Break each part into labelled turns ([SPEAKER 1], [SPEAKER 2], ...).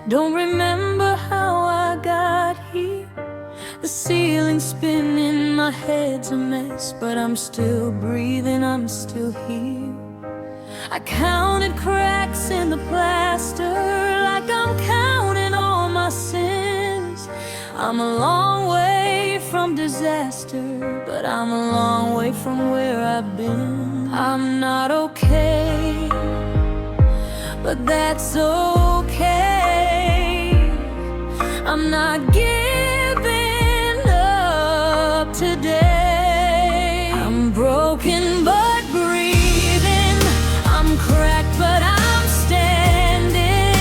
[SPEAKER 1] Don't remember how I got here. The ceiling's spinning, my head's a mess, but I'm still breathing, I'm still here. I counted cracks in the plaster like I'm counting all my sins. I'm a long way from disaster, but I'm a long way from where I've been. I'm not okay, but that's okay. I'm not giving up today. I'm broken but breathing. I'm cracked but I'm standing.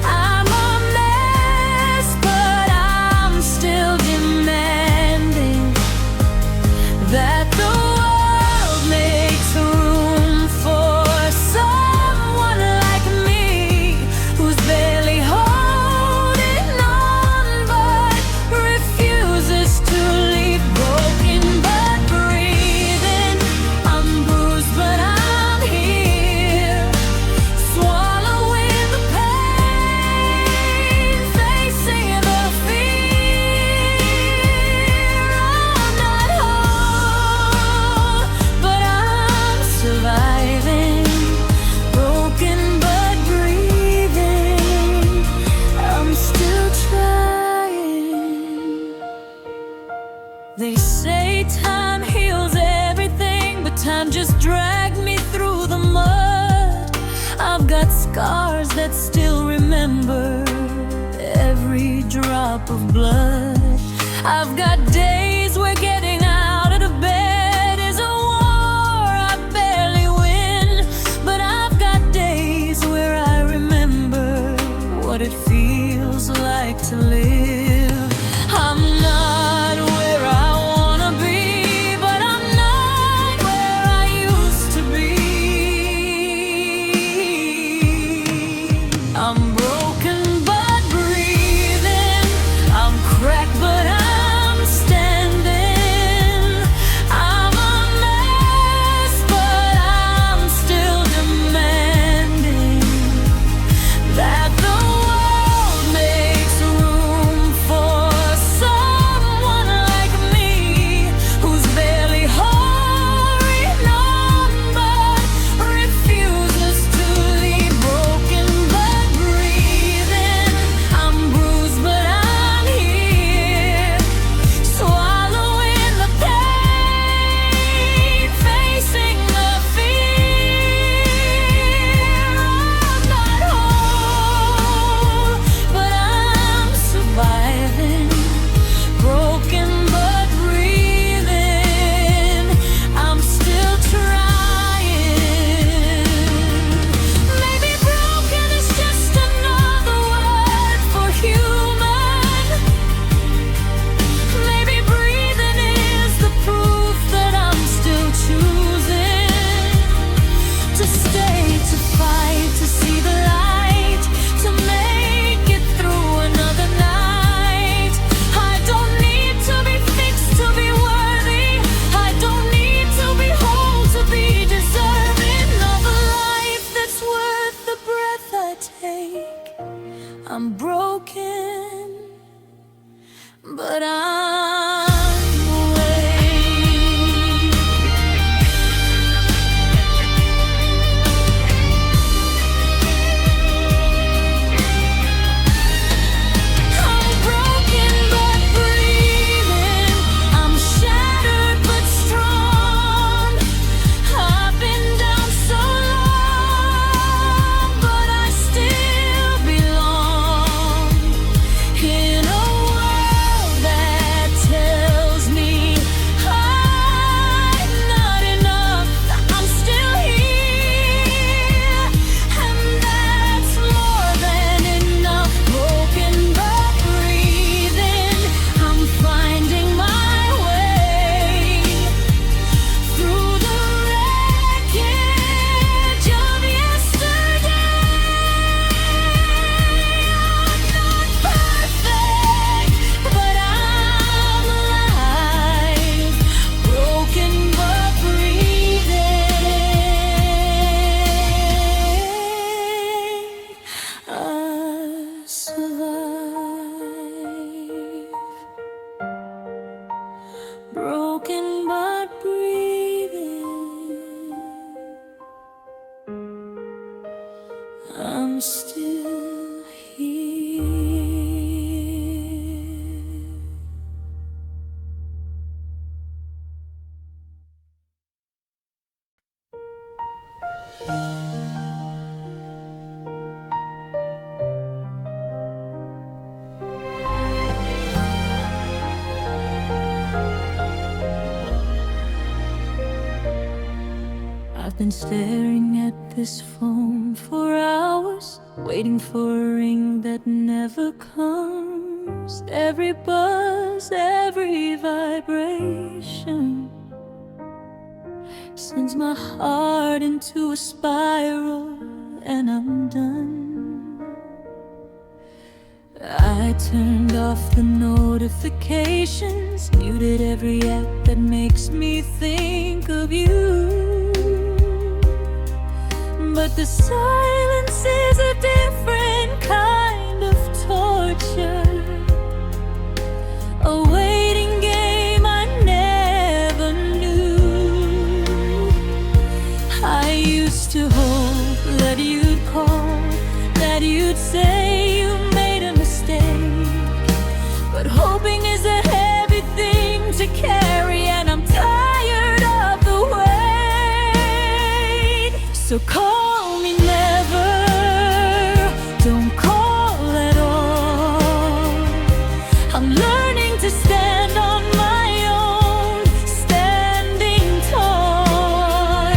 [SPEAKER 1] I'm a mess but I'm still demanding that the world makes room for someone like me, who's barely holding on but refuses to leave. Broken but breathing. I'm bruised but I'm here, swallowing the pain, facing the fear. I'm not whole, but I'm surviving. Broken but breathing. I'm still trying. They say time heals everything, but time just dragged me through the mud. I've got scars that still remember every drop of blood. I've got days where getting out of the bed is a war I barely win, but I've got days where I remember what it feels like to live. I'm not where I wanna be, but I'm not where I used to be. I'm broken but breathing. I'm cracked but I'm standing. I'm still here. I've been staring at this phone for hours, waiting for a ring that never comes. Every buzz, every vibration sends my heart into a spiral, and I'm done. I turned off the notifications, muted every app that makes me think of you. But the silence is a different kind of torture, a waiting game I never knew. I used to hope that you'd call, that you'd say you made a mistake. But hoping is a heavy thing to carry, and I'm tired of the wait. So call me never, don't call at all. I'm learning to stand on my own, standing tall.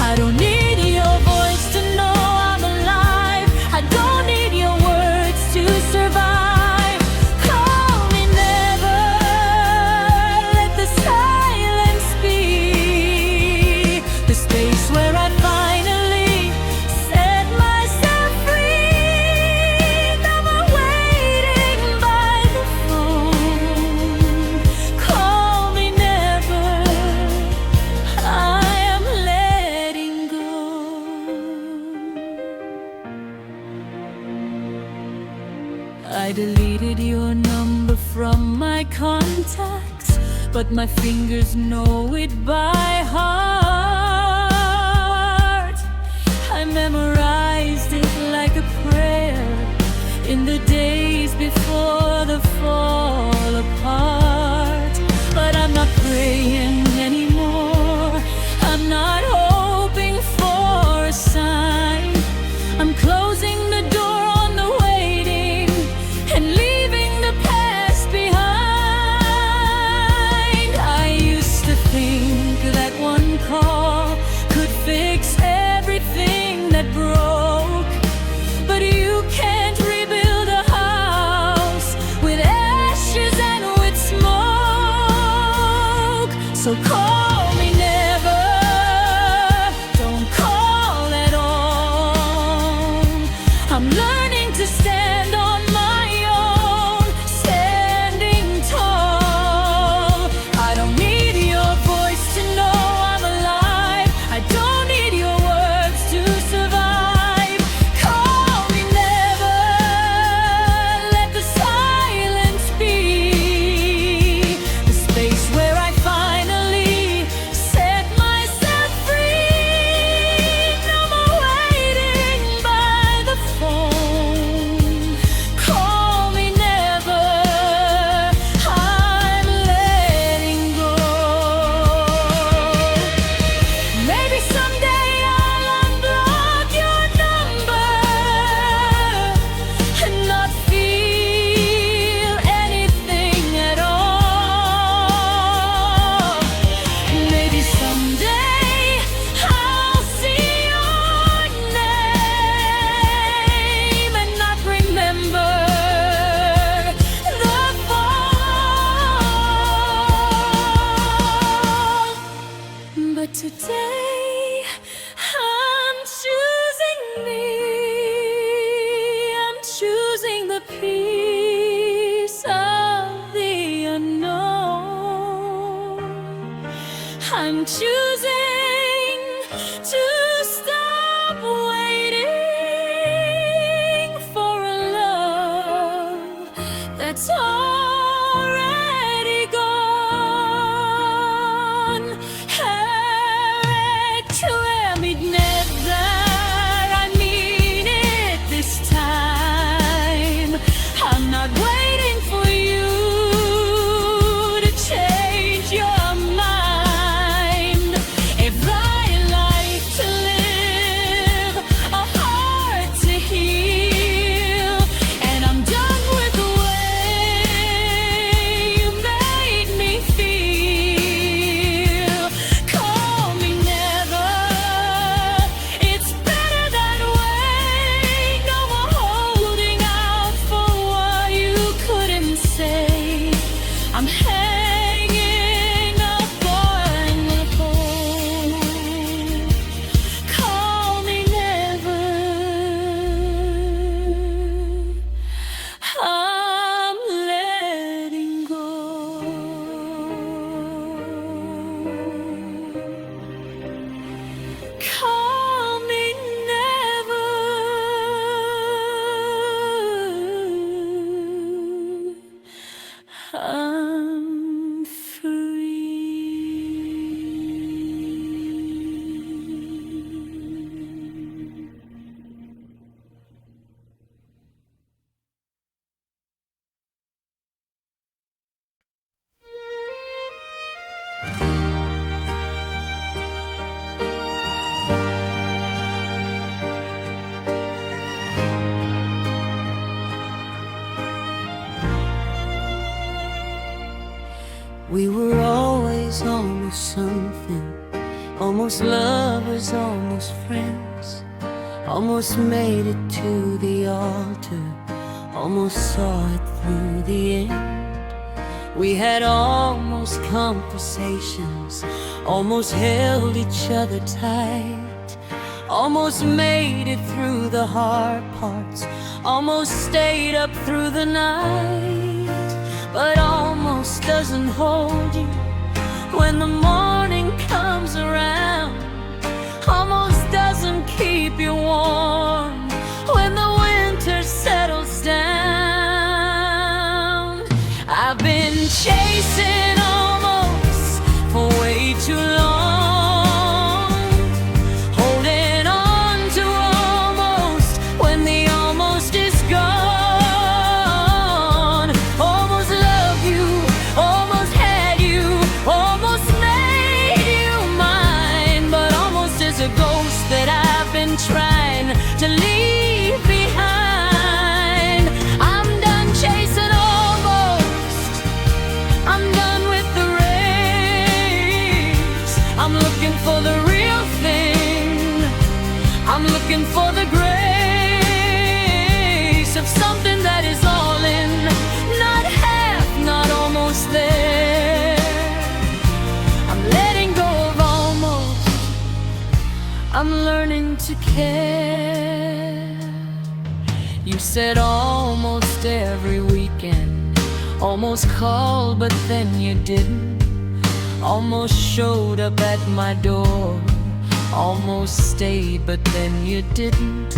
[SPEAKER 1] I don't need your voice to know I'm alive. I don't need your words to survive. Call me never, let the silence be the space where I finally set myself free. No more waiting by the phone. Call me never, I am letting go. I deleted your number from my contacts, but my fingers know it by heart. I memorized it like a prayer in the days before the fall apart. But I'm not praying anymore, I'm not hoping for a sign. I'm closing the door on the waiting and leaving the past behind. I used to think that one call Almost lovers, almost friends, almost made it to the altar, almost saw it through the end. We had almost conversations, almost held each other tight, almost made it through the hard parts, almost stayed up through the night. But almost doesn't hold you when the morning comes around. Almost doesn't keep you warm when the winter settles down. I've been chasing almost for way too long, holding on to almost when the almost is gone. Almost loved you, almost had you, almost made you mine, but almost is a ghost that I've been trying to leave behind. I'm done chasing almost, I'm done with the race. I'm looking for the real thing, I'm looking for the grace of something that is all in, not half, not almost there. I'm letting go of almost, I'm learning to care. You said almost every weekend, almost called but then you didn't, almost showed up at my door, almost stayed but then you didn't.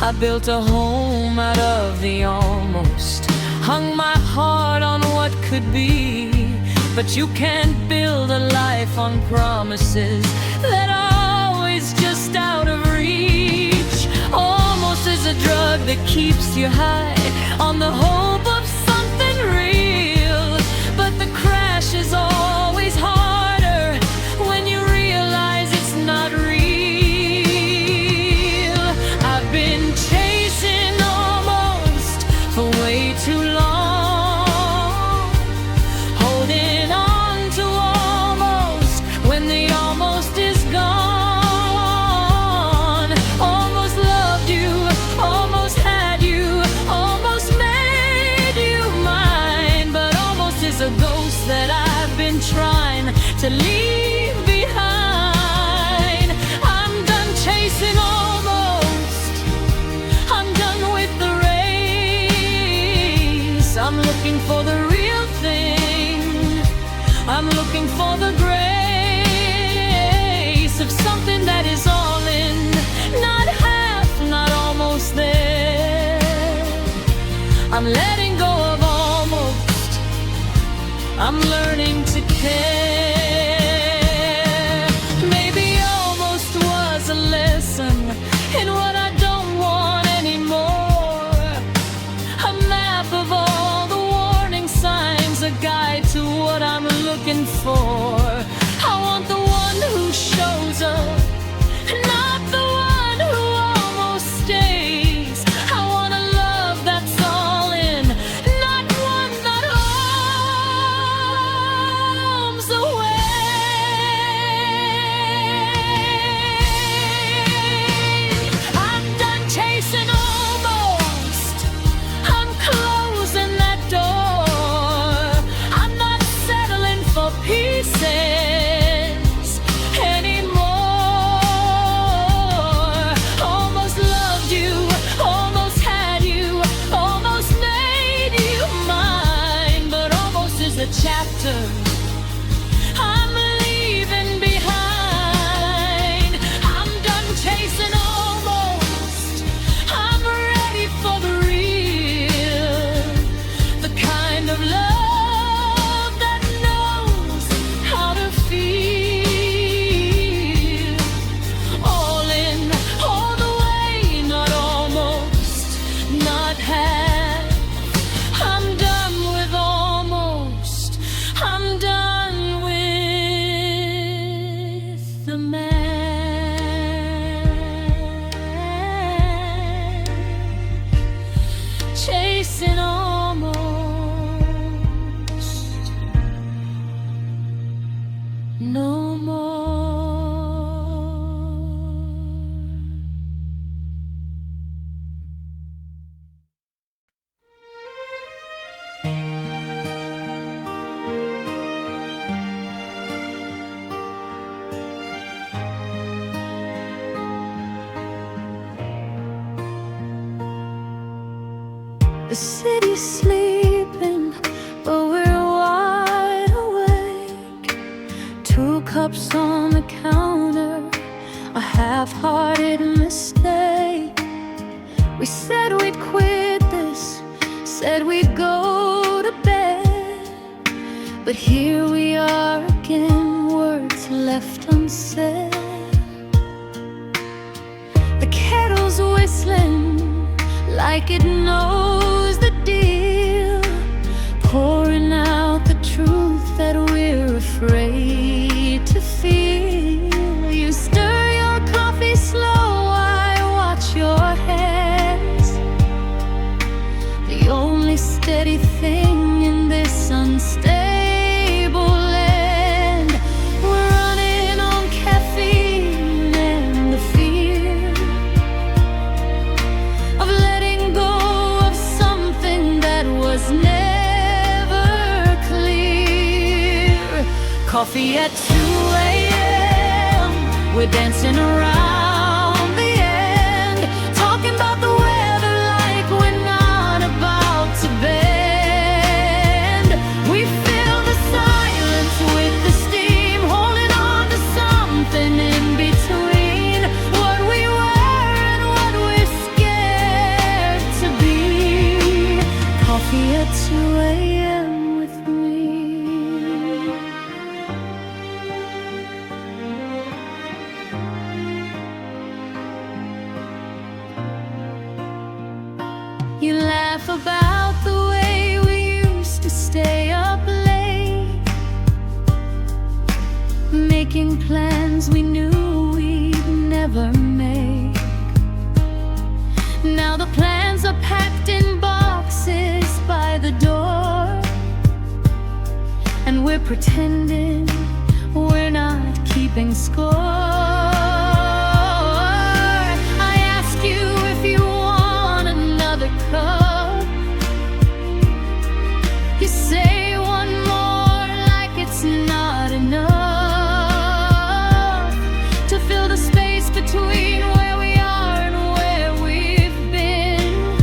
[SPEAKER 1] I built a home out of the almost, hung my heart on what could be, but you can't build a life on promises that are always just out of reach. Almost is a drug that keeps you high on the hope of something real, but the crash is always harder when you realize it's not real. I've been chasing almost for way too long, holding on to almost when the almost is gone. Almost loved you, almost had you, almost made you mine, but almost is a ghost that I've been trying to leave behind. I'm done chasing almost, I'm done with the race. I'm looking for the real thing, I'm looking for the grace of something that is all in, not half, not almost there. I'm letting go of almost, I'm learning to care. Maybe almost was a lesson in what I don't want anymore, a map of all the warning signs, a guide to what I'm looking for. I want the one who shows up, not the one who almost stays. I want a love that's all in, not one that arms away. The city's sleeping, but we're wide awake. 2 cups on the counter, a half-hearted mistake. We said we'd quit this, said we'd go to bed, but here we are again, words left unsaid. The kettle's whistling like it knows the deal, pouring out the truth that we're afraid to feel. You stir your coffee slow, I watch your hands. The only steady thing in this unstable land. We're running on caffeine and the fear of letting go of something that was never clear. Coffee at 2 a.m., we're dancing around the end, talking about the weather like we're not about to bend. We fill the silence with the steam, holding on to something in between what we were and what we're scared to be. Coffee at 2 a.m. with me. You laugh about the way we used to stay up late, making plans we knew we'd never make. Now the plans are packed in boxes by the door, and we're pretending we're not keeping score. I ask you if you want another cup. You say one more like it's not enough to fill the space between where we are and where we've been.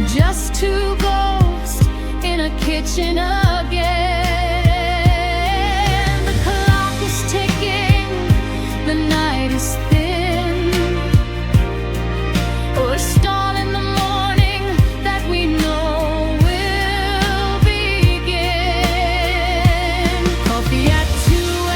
[SPEAKER 1] Just 2 ghosts in a kitchen again. The clock is ticking, the night is thin. We're stalling the morning that we know will begin. Coffee at 2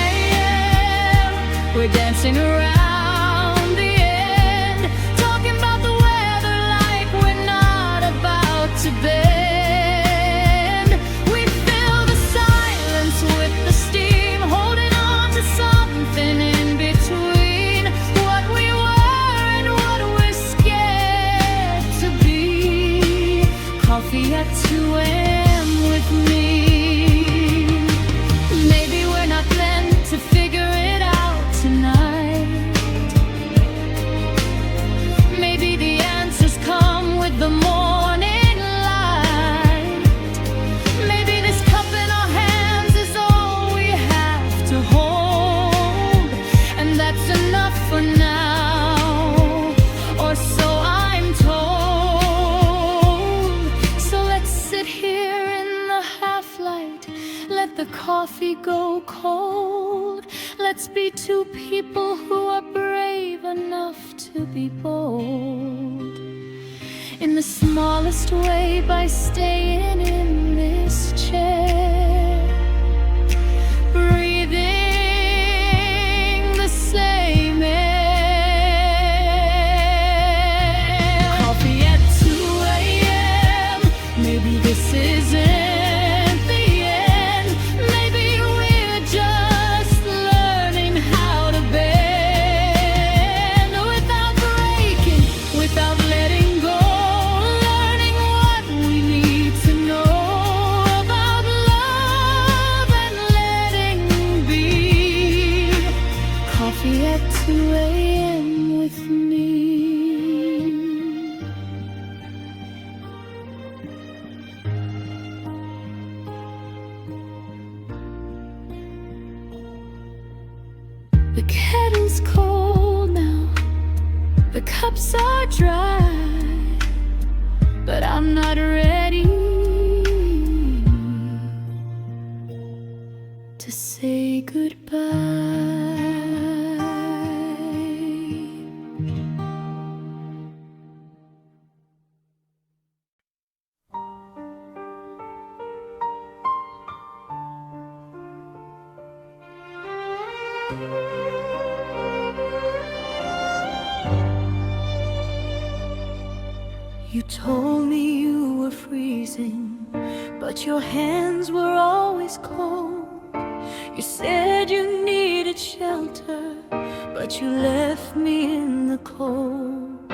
[SPEAKER 1] a.m., we're dancing around the end, talking about the weather like we're not about to bend. We fill the silence with the steam, holding on to something in between what we were and what we're scared to be. Coffee at 2 a.m. with me. Maybe we're not meant to figure it out tonight. Maybe the answers come with the morning light. Maybe this cup in our hands is all we have to hold, and that's enough for now, or so I'm told. So let's sit here in the half-light, let the coffee go cold. Let's be 2 people who are brave enough to be bold, in the smallest way, by staying in this chair, breathing the same air. Coffee at 2 a.m., maybe this isn't the end. Maybe we're just learning how to bend without breaking, without letting go, learning what we need to know about love and letting be. Coffee at 2 a.m. with me. The kettle's cold now, the cups are dry. but I'm not ready to say goodbye. You told me you were freezing, but your hands were always cold. You said you needed shelter, but you left me in the cold.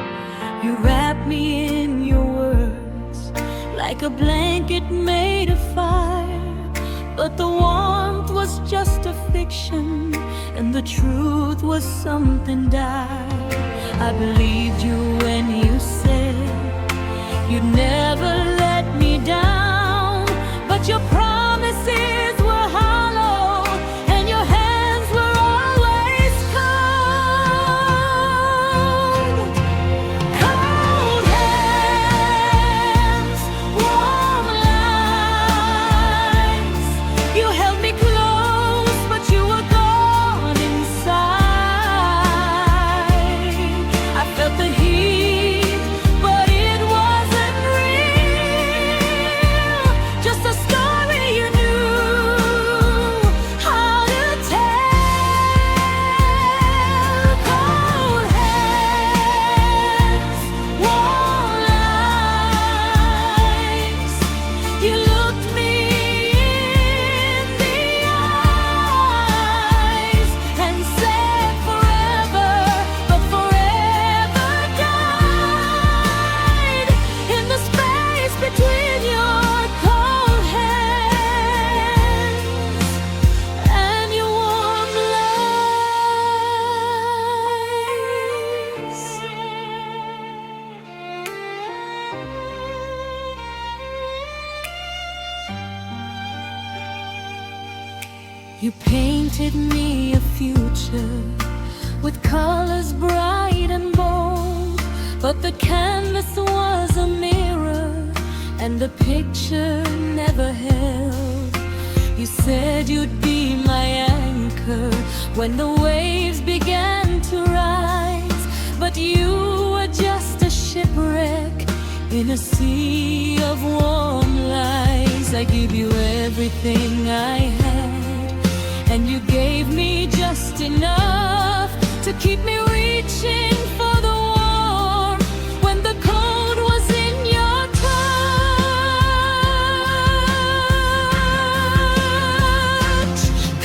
[SPEAKER 1] You wrapped me in your words like a blanket made of fire, but the warmth was just a fiction, and the truth was something dire. I believed you when you said you'd never let me down, but your promises were hollow, and your hands were always cold. Cold hands, warm lies. You held me close, but you were gone inside. I felt the heat, but it wasn't real. Just a story you knew how to tell. Cold hands, warm lies. You looked me in the eyes and said forever, but forever died in the space between your cold hands and your warm lies. You painted me a future with colors bright and bold, but the canvas was a mirror and the picture never held. You said you'd be my anchor when the waves began to rise, but you were just a shipwreck in a sea of warm lies. I give you everything I had, and you gave me just enough to keep me reaching for the warm when the cold was in your touch.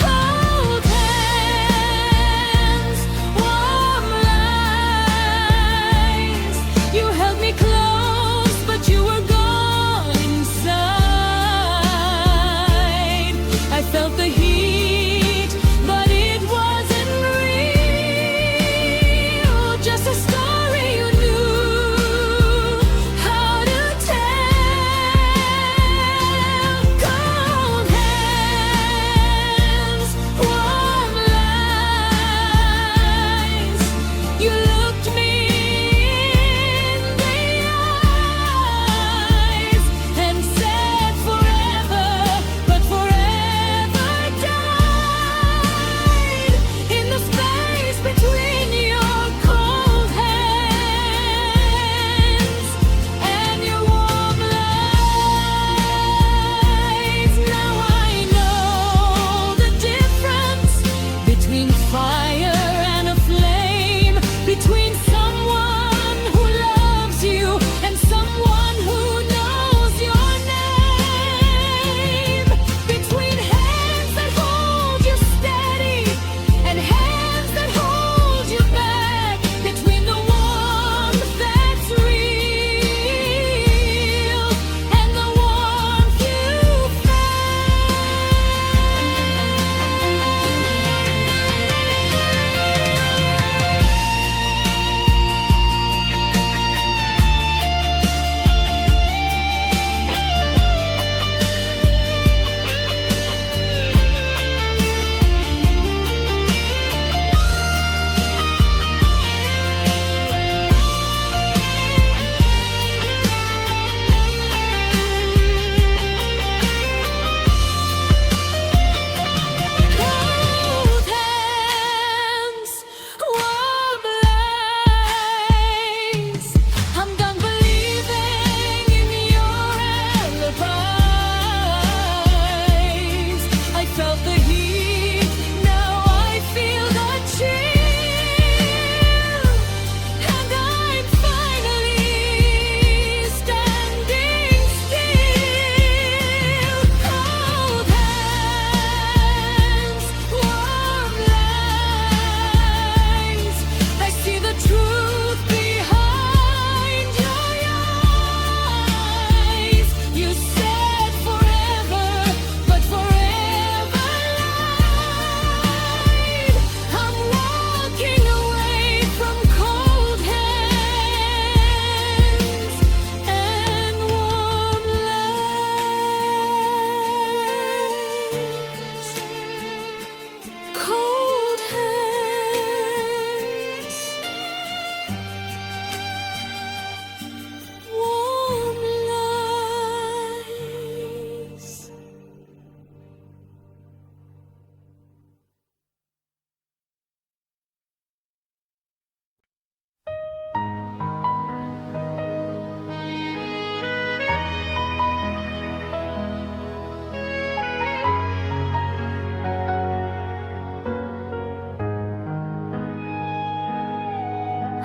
[SPEAKER 1] Cold hands, warm lies. You held me close, but you were gone inside. I felt the heat, but it wasn't real.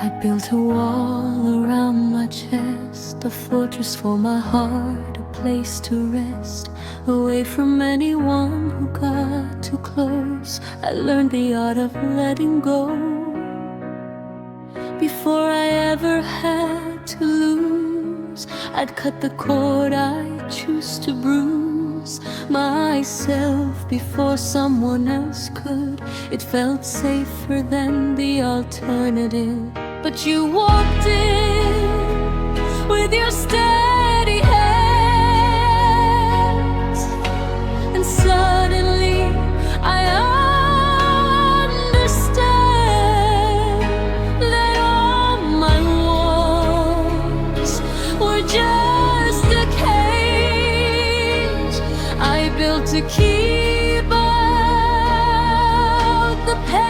[SPEAKER 1] I built a wall around my chest, a fortress for my heart, a place to rest, away from anyone who got too close. I learned the art of letting go before I ever had to lose. I'd cut the cord I choose to bruise myself before someone else could. It felt safer than the alternative. But you walked in with your steady hands, and suddenly I understand that all my walls were just a cage I built to keep out the pain.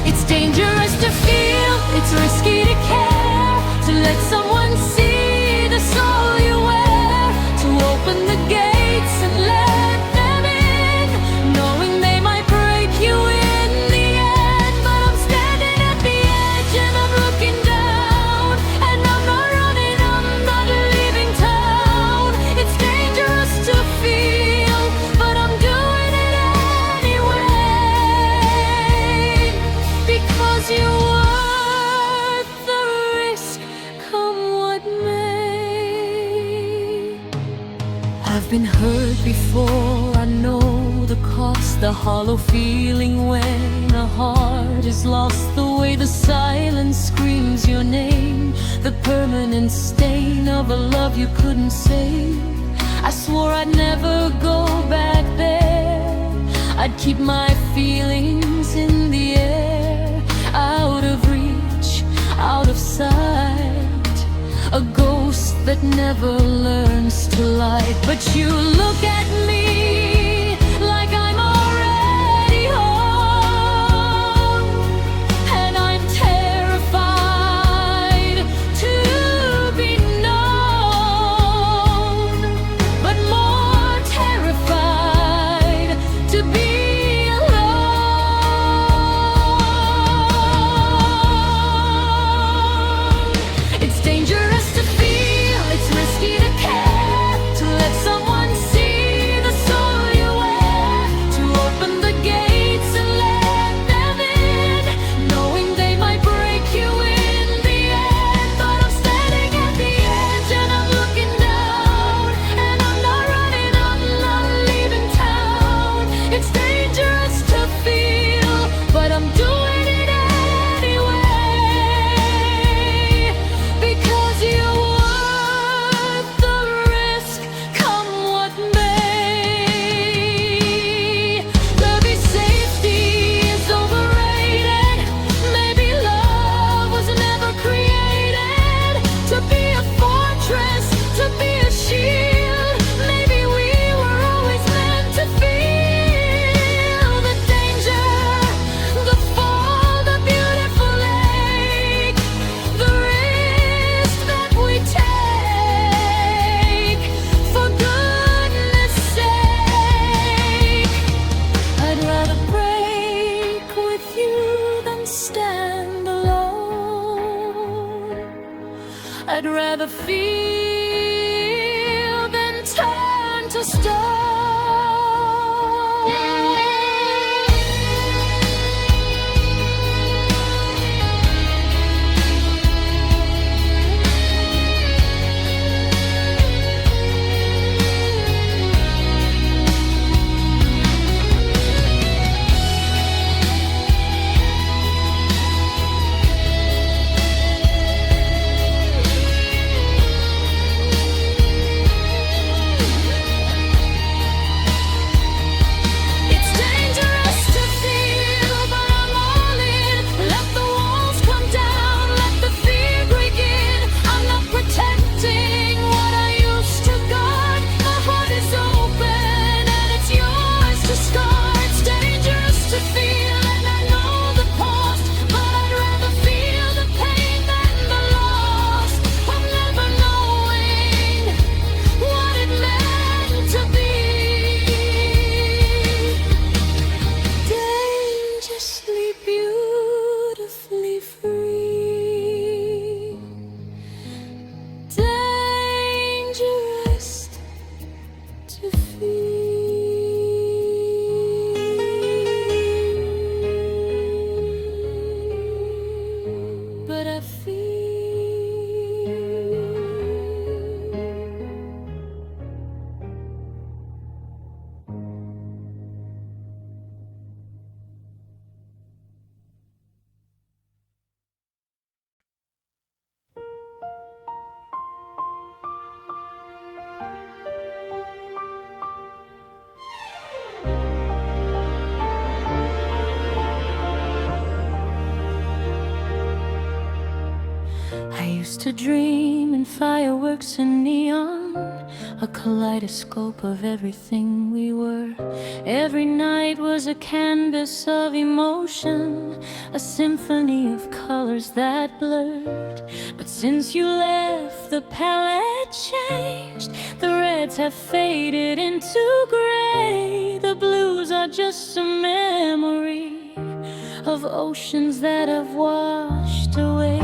[SPEAKER 1] It's dangerous to feel, it's risky to care, to let someone see the soul you wear, to open the gates and let them in, knowing they might break you in the end. But I'm standing at the edge and I'm looking down, and I'm not running, I'm not leaving town. It's dangerous to feel, but I'm doing it anyway, because you're worth the risk, come what may. I've been hurt before, I know the cost, the hollow feeling when a heart is lost, the way the silence screams your name, the permanent stain of a love you couldn't save. I swore I'd never go back there, I'd keep my feelings in the air, out of reach, out of sight, a ghost that never learns to light. But you look at me like I'm already home, and I'm terrified to be known, but more terrified to be alone. It's dangerous to feel, it's risky to care, to let someone see the soul you wear, to open the gates and let them in, knowing they might break you in the end. But I'm standing at the edge and I'm looking down, and I'm not running, I'm not leaving town. It's dangerous to feel, but I'm doing it anyway, because you're worth the risk, come what may. Maybe safety is overrated, maybe love was never created to be a fortress, to be a shield. Maybe we were always meant to feel the danger, the fall, the beautiful ache, the risk that we take, for goodness sake. I'd rather break with you than stand alone. I'd rather feel than turn to stone. used to dream in fireworks and neon, a kaleidoscope of everything we were. Every night was a canvas of emotion, a symphony of colors that blurred. But since you left, the palette changed. The reds have faded into gray. The blues are just a memory of oceans that have washed away.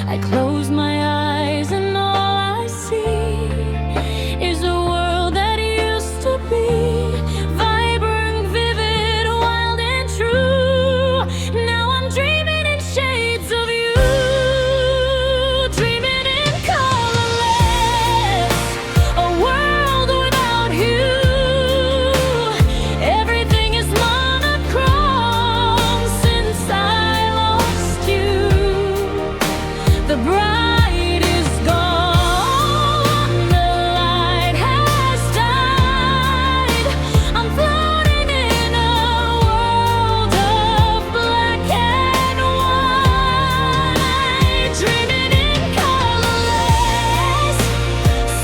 [SPEAKER 1] I close my eyes and all I see is a world that used to be vibrant, vivid, wild and true. Now I'm dreaming in shades of you, dreaming in colorless, a world without you. Everything is monochrome since I lost you. The bride is gone, the light has died. I'm floating in a world of black and white, dreaming in colorless,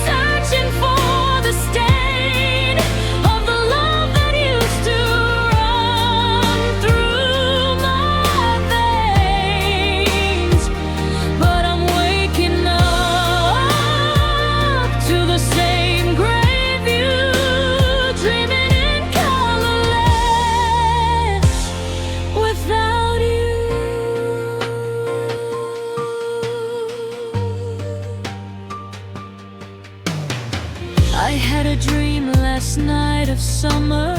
[SPEAKER 1] searching for the stain of the love that used to run through my veins. But I'm waking up to the same grave view, dreaming in colorless without you. I had a dream last night of summer,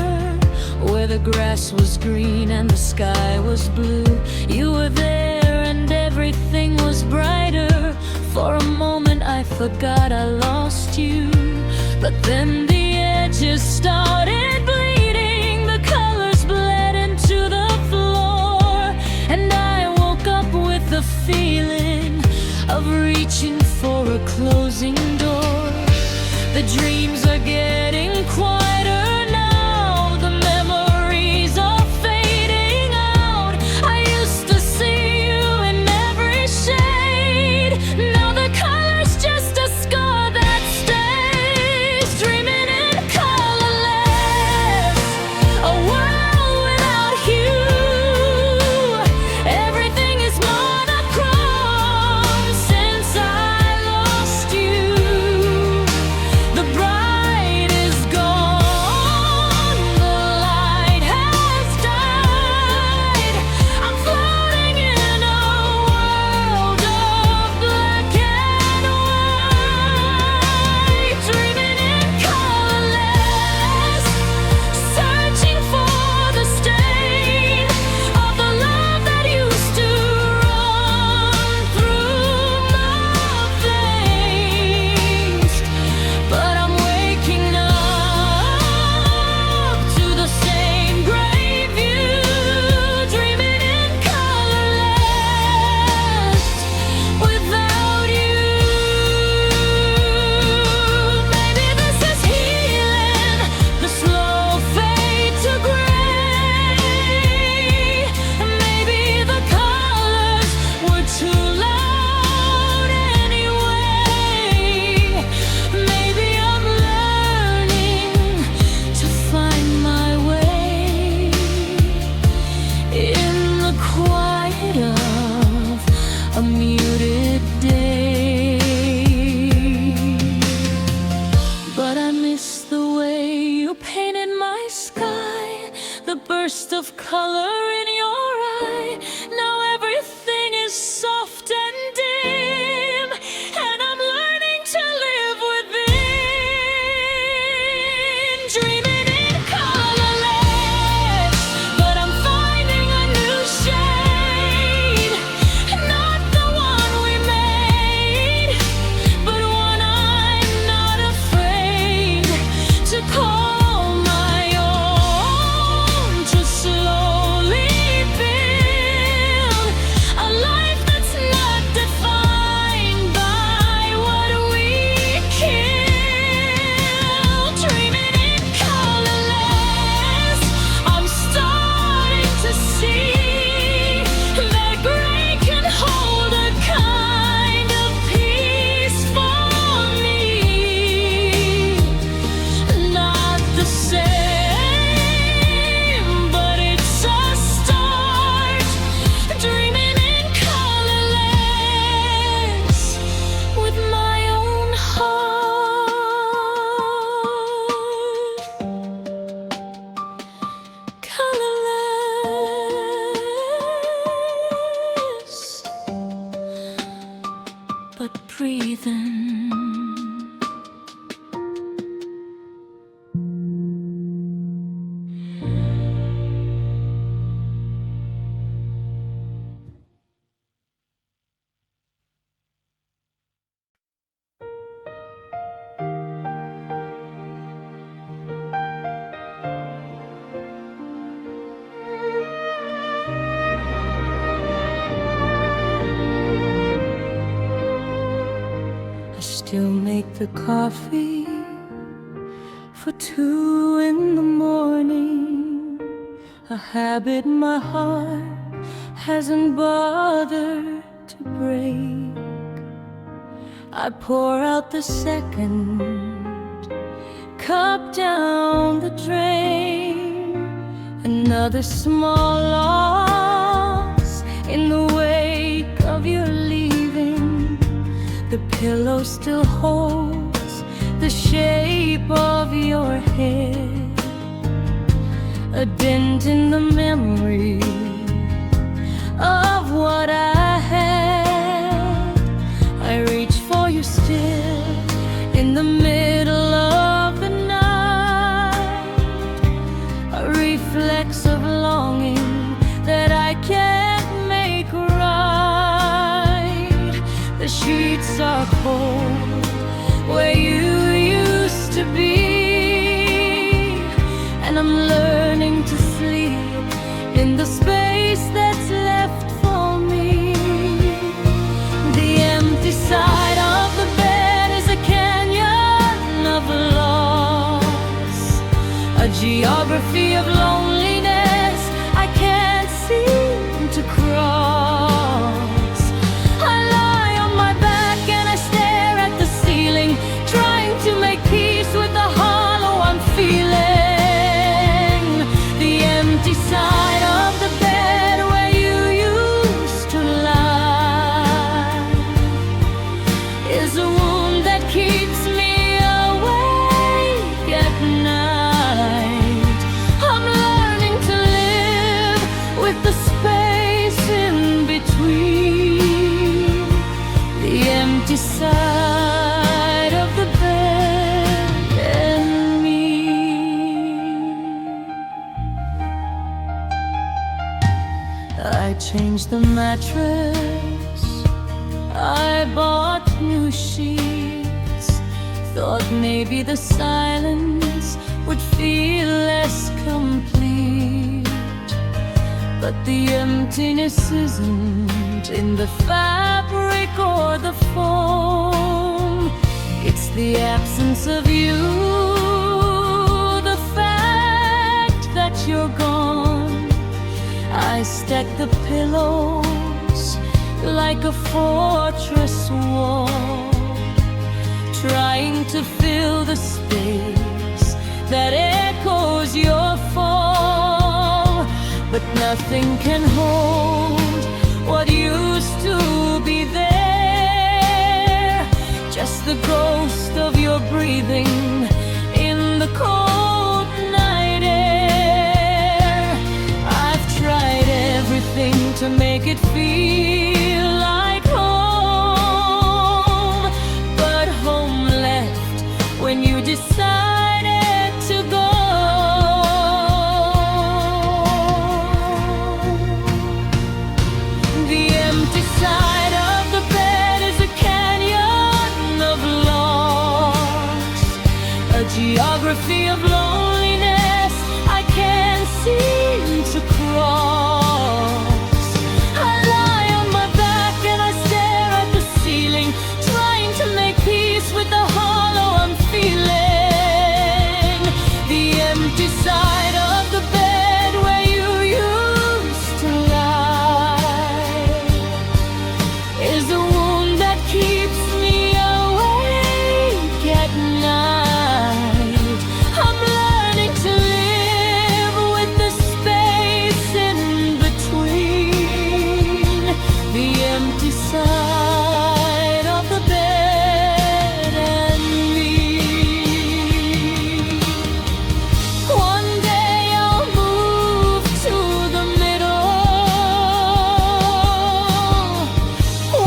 [SPEAKER 1] where the grass was green and the sky was blue. You were there and everything was brighter. For a moment I forgot I lost you. But then the edges started bleeding, the colors bled into the floor, and I woke up with the feeling of reaching for a closing door. The dreams are getting quieter now, the memories are fading out. I used to see you in every shade, now the color's just a scar that stays. Dreaming in colorless, a world without you. Everything is monochrome since I lost you. The bride She'll make the coffee for 2 in the morning, a habit my heart hasn't bothered to break. I pour out the second cup down the drain, another small loss in the wake of your leaving. The pillow still holds the shape of your head, a dent in the memory of what I had. I reach for you still in the middle of the night, a reflex of longing that I can't make right. The sheets are cold where you used to be, and I'm learning to sleep in the space that's left for me. The empty side of the bed is a canyon of loss, a geography of loneliness I can't seem to cross. I lie on my back and I stare at the ceiling, trying to make peace with the hollow I'm feeling. The empty side of the bed where you used to lie is a wound that keeps me awake at night. I'm learning to live with the space in between, the empty side of the bed and me. I changed the mattress, I bought new sheets, thought maybe the silence would feel less complete. But the emptiness isn't in the fabric or the foam, it's the absence of you, the fact that you're gone. I stack the pillows like a fortress wall, trying to fill the space that echoes your fall. But nothing can hold what used to be there, just the ghost of your breathing in the cold night air. I've tried everything to make it feel like home, but home left when you decided to go. The empty side of the bed is a canyon of loss, a geography of loneliness I can't seem to cross. I lie on my back and I stare at the ceiling, trying to make peace with the hollow I'm feeling. The empty side of the bed where you used to lie is a wound that keeps me awake at night. I'm learning to live with the space in between, the empty side of the bed and me. One day I'll move to the middle,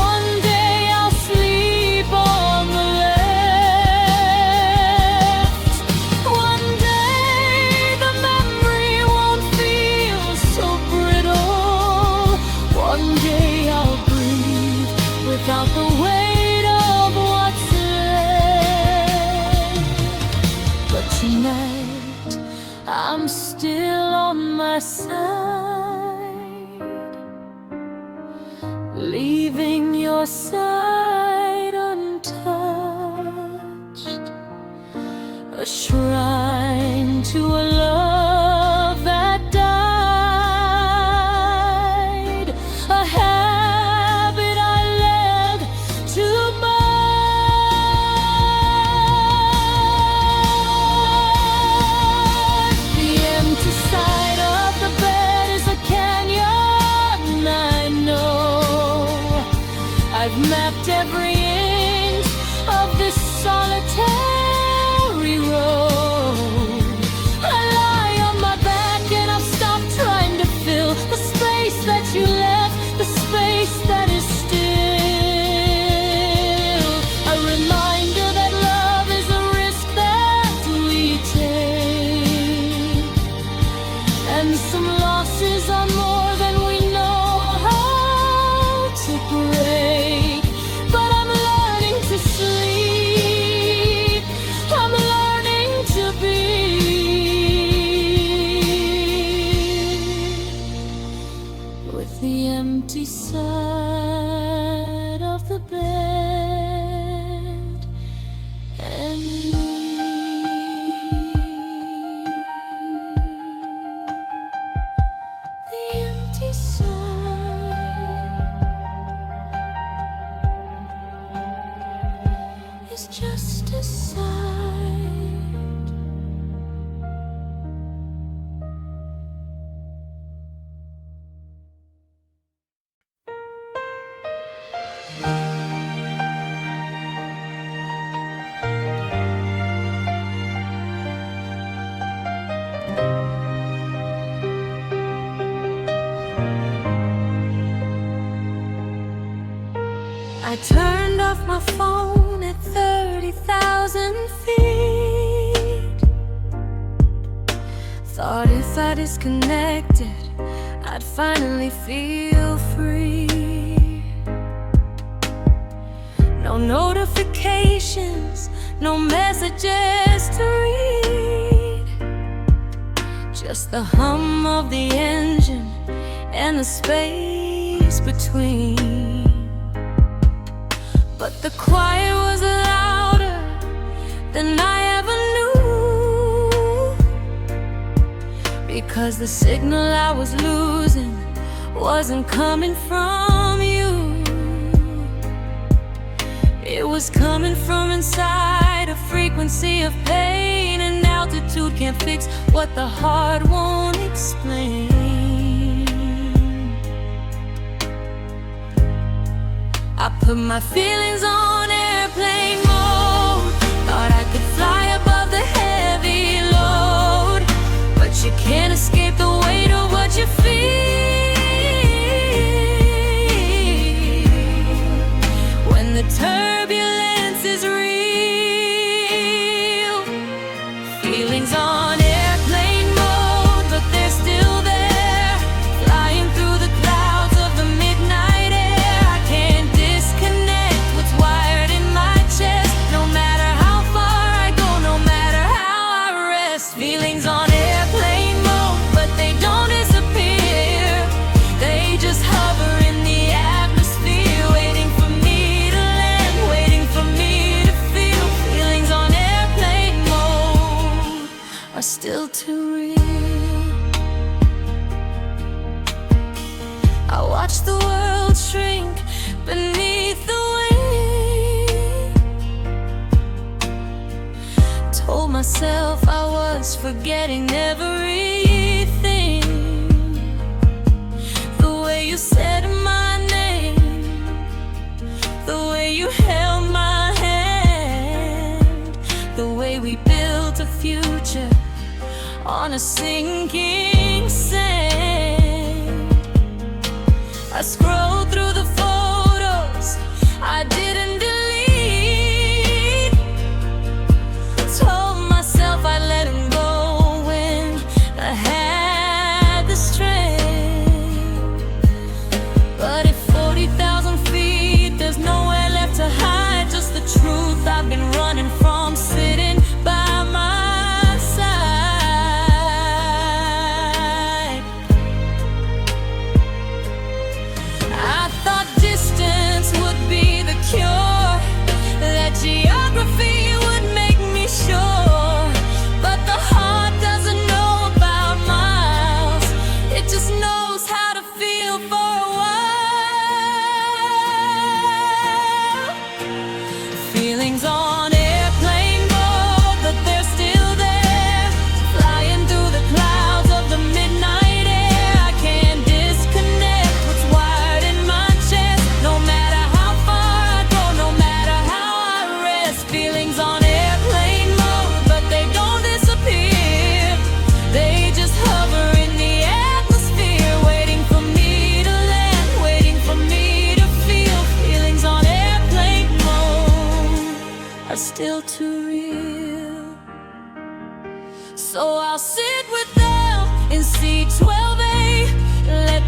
[SPEAKER 1] one day I'll sleep on the left, one day the memory won't feel so brittle, one day I'll breathe without the weight of what's left. But tonight I'm still on my side, leaving your side untouched. shrine to a love that died, a habit I led too much. The empty side of the bed is a canyon I know. I've mapped every inch of this solitary road. I lie on my back and I've stopped trying to fill the space that you left, the space that is still a reminder that love is a risk that we take, and some losses are more than we know how to break. But I'm learning to sleep, I'm learning to be with the empty side of the bed and me. The empty side is just a side. I turned off my phone at 30,000 feet. Thought if I disconnected, I'd finally feel free. No notifications, no messages to read, just the hum of the engine and the space between. But the quiet was louder than I ever knew, because the signal I was losing wasn't coming from you. It was coming from inside, a frequency of pain, and altitude can't fix what the heart won't explain. I put my feelings on airplane mode, thought I could fly above the heavy load, but you can't escape the weight of what you feel when the turbulence is real. Feelings on airplane mode, but they're still there, flying through the clouds of the midnight air. I can't disconnect what's wired in my chest, no matter how far I go, no matter how I rest. Feelings on airplane mode, but they don't disappear, they just hover in the atmosphere, waiting for me to land, waiting for me to feel. Feelings on airplane mode are still too real. I watch the world shrink beneath the weight. Told myself I was forgetting everything. The way you said my name, the way you held my hand, the way we built a future on a sinking sand. I scrolled through the photos I didn't delete, told myself I'd let him go when I had the strength. But at 40,000 feet, there's nowhere left to hide, just the truth I've been running from, sitting by my side. I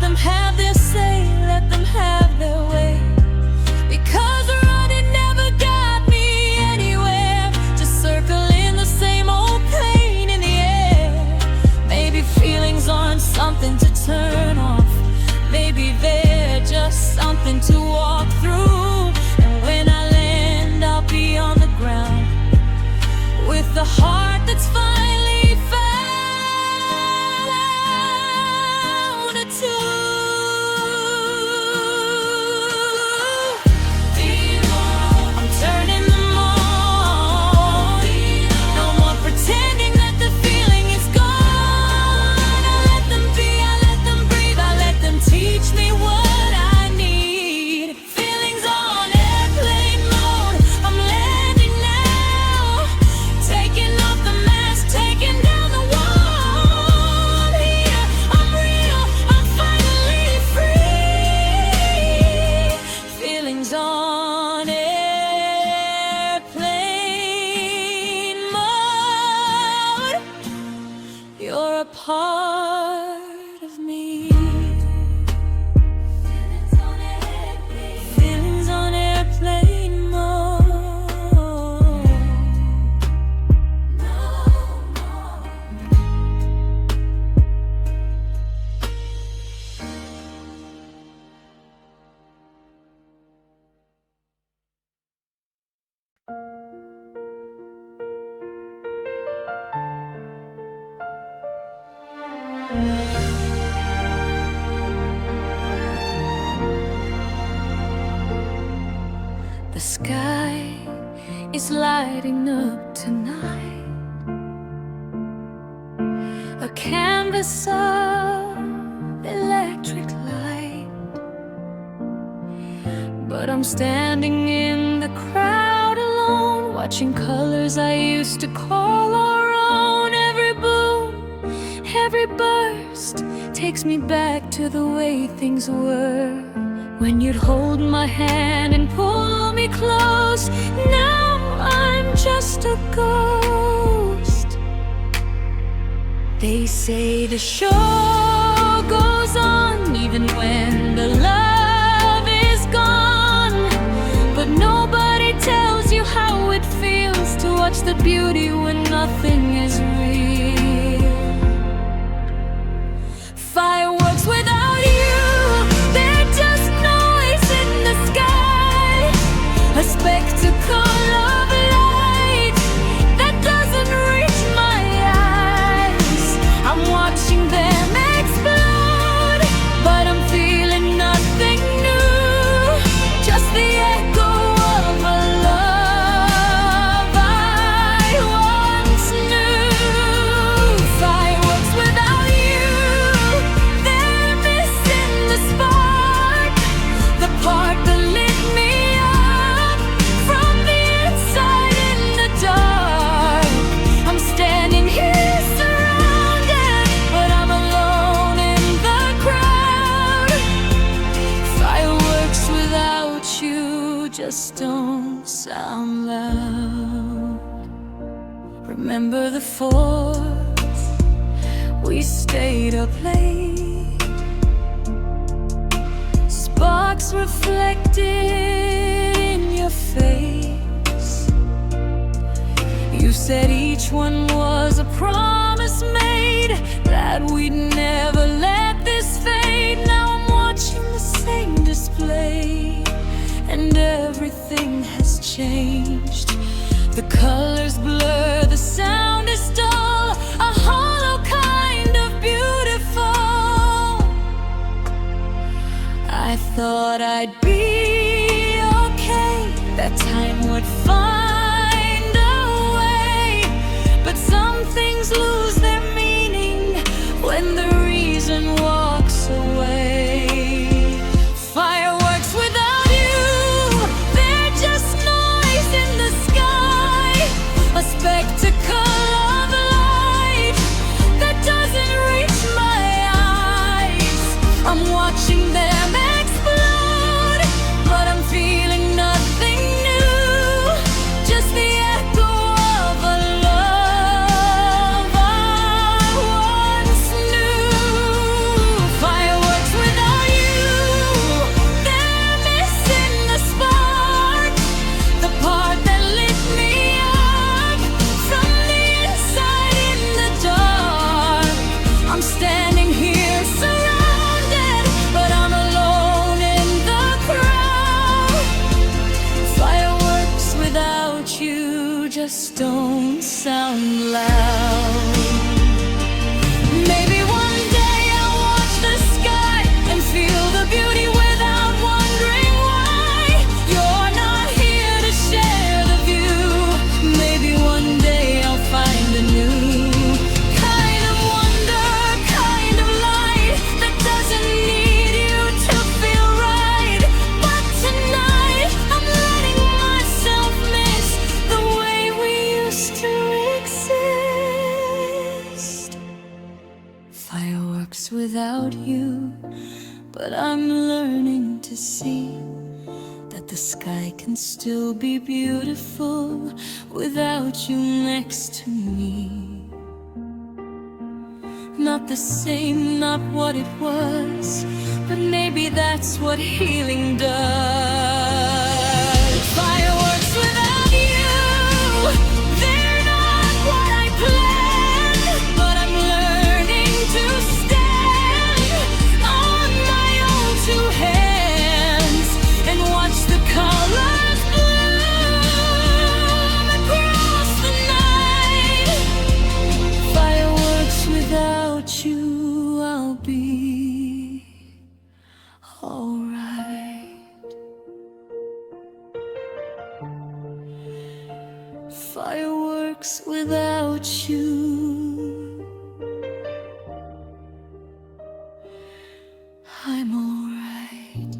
[SPEAKER 1] them have their say, let them have their way. Because running never got me anywhere, just circling the same old pain in the air. Maybe feelings aren't something to turn off, maybe they're just something to walk through. And when I land, I'll be on the ground with the heart that's finally found a tune. I'm turning them on. No more pretending that the feeling is gone. I let them be, I let them breathe, I let them teach me what I need. Feelings on airplane mode, I'm landing now, taking off the mask, taking down the wall. I'm here, I'm real, I'm finally free. Feelings on airplane mode. You're a part of me. Feelings on airplane mode. The sky is lighting up tonight, a canvas of electric light. But I'm standing in the crowd alone, watching colors I used to call our own. Every boom, every burst takes me back to the way things were, when you'd hold my hand and pull me close. Now I'm just a ghost. They say the show goes on even when the love is gone, but nobody tells you how it feels to watch the beauty when nothing is real. Fireworks without you, they're just noise in the sky, a spectacle of light that doesn't reach my eyes. I'm watching them explode, but I'm feeling nothing new, just the echo of a love I once knew. Fireworks without you, they're missing the spark, the part that lit me up from the inside in the dark. I'm standing here surrounded, but I'm alone in the crowd. Fireworks without you just don't sound loud. Remember the 4th, we stayed up late, sparks reflected in your face. You said each one was a promise made, that we'd never let this fade. Now I'm watching the same display, and everything has changed. The colors blur, the sound is dull, a hollow kind of beautiful. I thought I'd be okay, that time would find a way, but some things lose their meaning when the reason walks away. Fireworks without you, they're just noise in the sky, a spectacle of light that doesn't reach my eyes. I'm watching them explode, but I'm feeling nothing new, just the echo of a love I sound loud. Maybe one day I'll watch the sky and feel the beauty without wondering why you're not here to share the view. Maybe one day I'll find a new kind of wonder, kind of light that doesn't need you to feel right. But tonight I'm letting myself miss the way we used to exist. Fireworks without you, but I'm learning to see that the sky can still be beautiful without you next to me. Not the same, not what it was, but maybe that's what healing does. Fireworks without you, they're not what I planned, but I'm learning to stand on my own two hands and watch the colors bloom across the night. Fireworks without you, I'll be alright. Fireworks without you, I'm alright.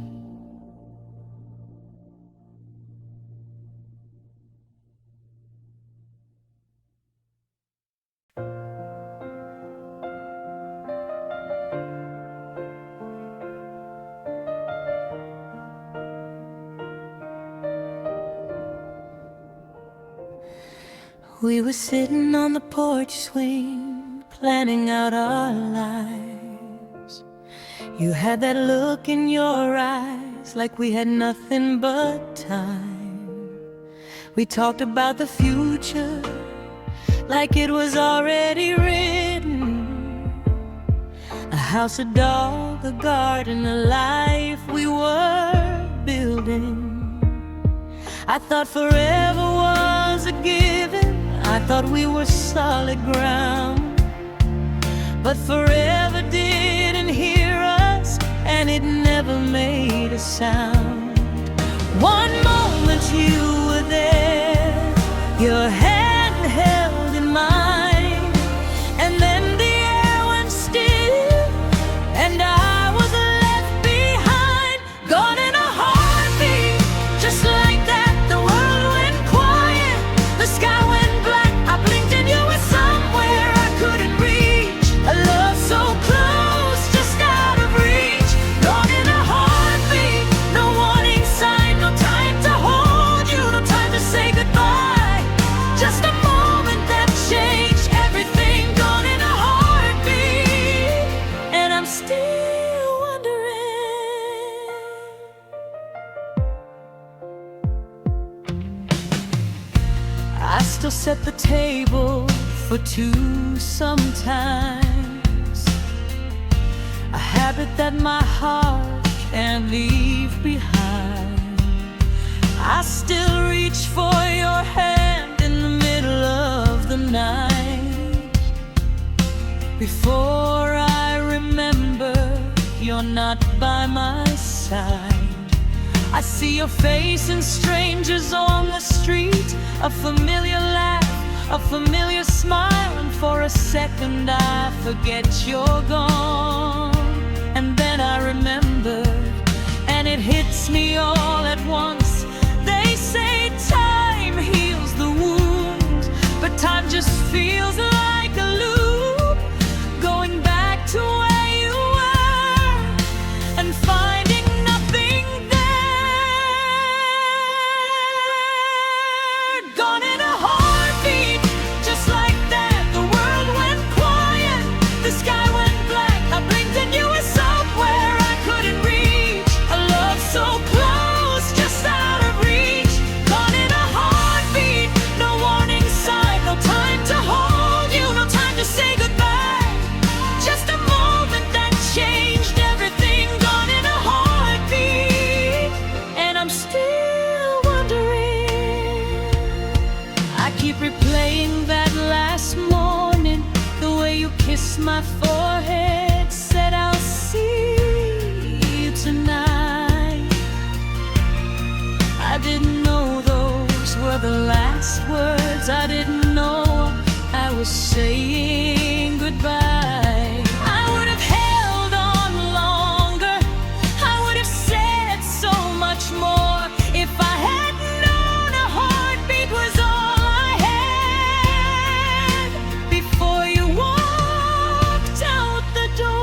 [SPEAKER 1] We were sitting on the porch swing, planning out our lives. You had that look in your eyes like we had nothing but time. We talked about the future like it was already written. A house, a dog, a garden, a life we were building. I thought forever was a given. I thought we were solid ground. But forever didn't hear us, and it never made a sound. One moment you were there, your hand held in mine, and then the air went still, and I was left behind. Gone in a heartbeat, just like that. The world went quiet, the sky went black. I blinked and you were somewhere I couldn't reach. A love so close, just out of reach. Gone in a heartbeat, no warning sign, no time to hold you, no time to say goodbye. Just a moment that changed everything. Gone in a heartbeat, and I'm still wondering. I still set the table for two sometimes, a habit that my heart can't leave behind. I still reach for your hand in the middle of the night. Before I remember, you're not by my side. I see your face in strangers on the street, a familiar laugh, a familiar smile, and for a second I forget you're gone. And then I remember, and it hits me all at once. They say time heals the wound, but time just feels like a loop, going back to where you were and finding nothing there. Gone in a heartbeat, just like that. The world went quiet, the sky went black. I blinked and you were somewhere I couldn't reach. A love so close, just out of reach. Gone in a heartbeat, no warning sign, no time to hold you. my forehead said, I'll see you tonight. I didn't know those were the last words. I didn't know I was saying goodbye. I would have held on longer. I would have said so much more if I had known a heartbeat was all I had before you walked out the door.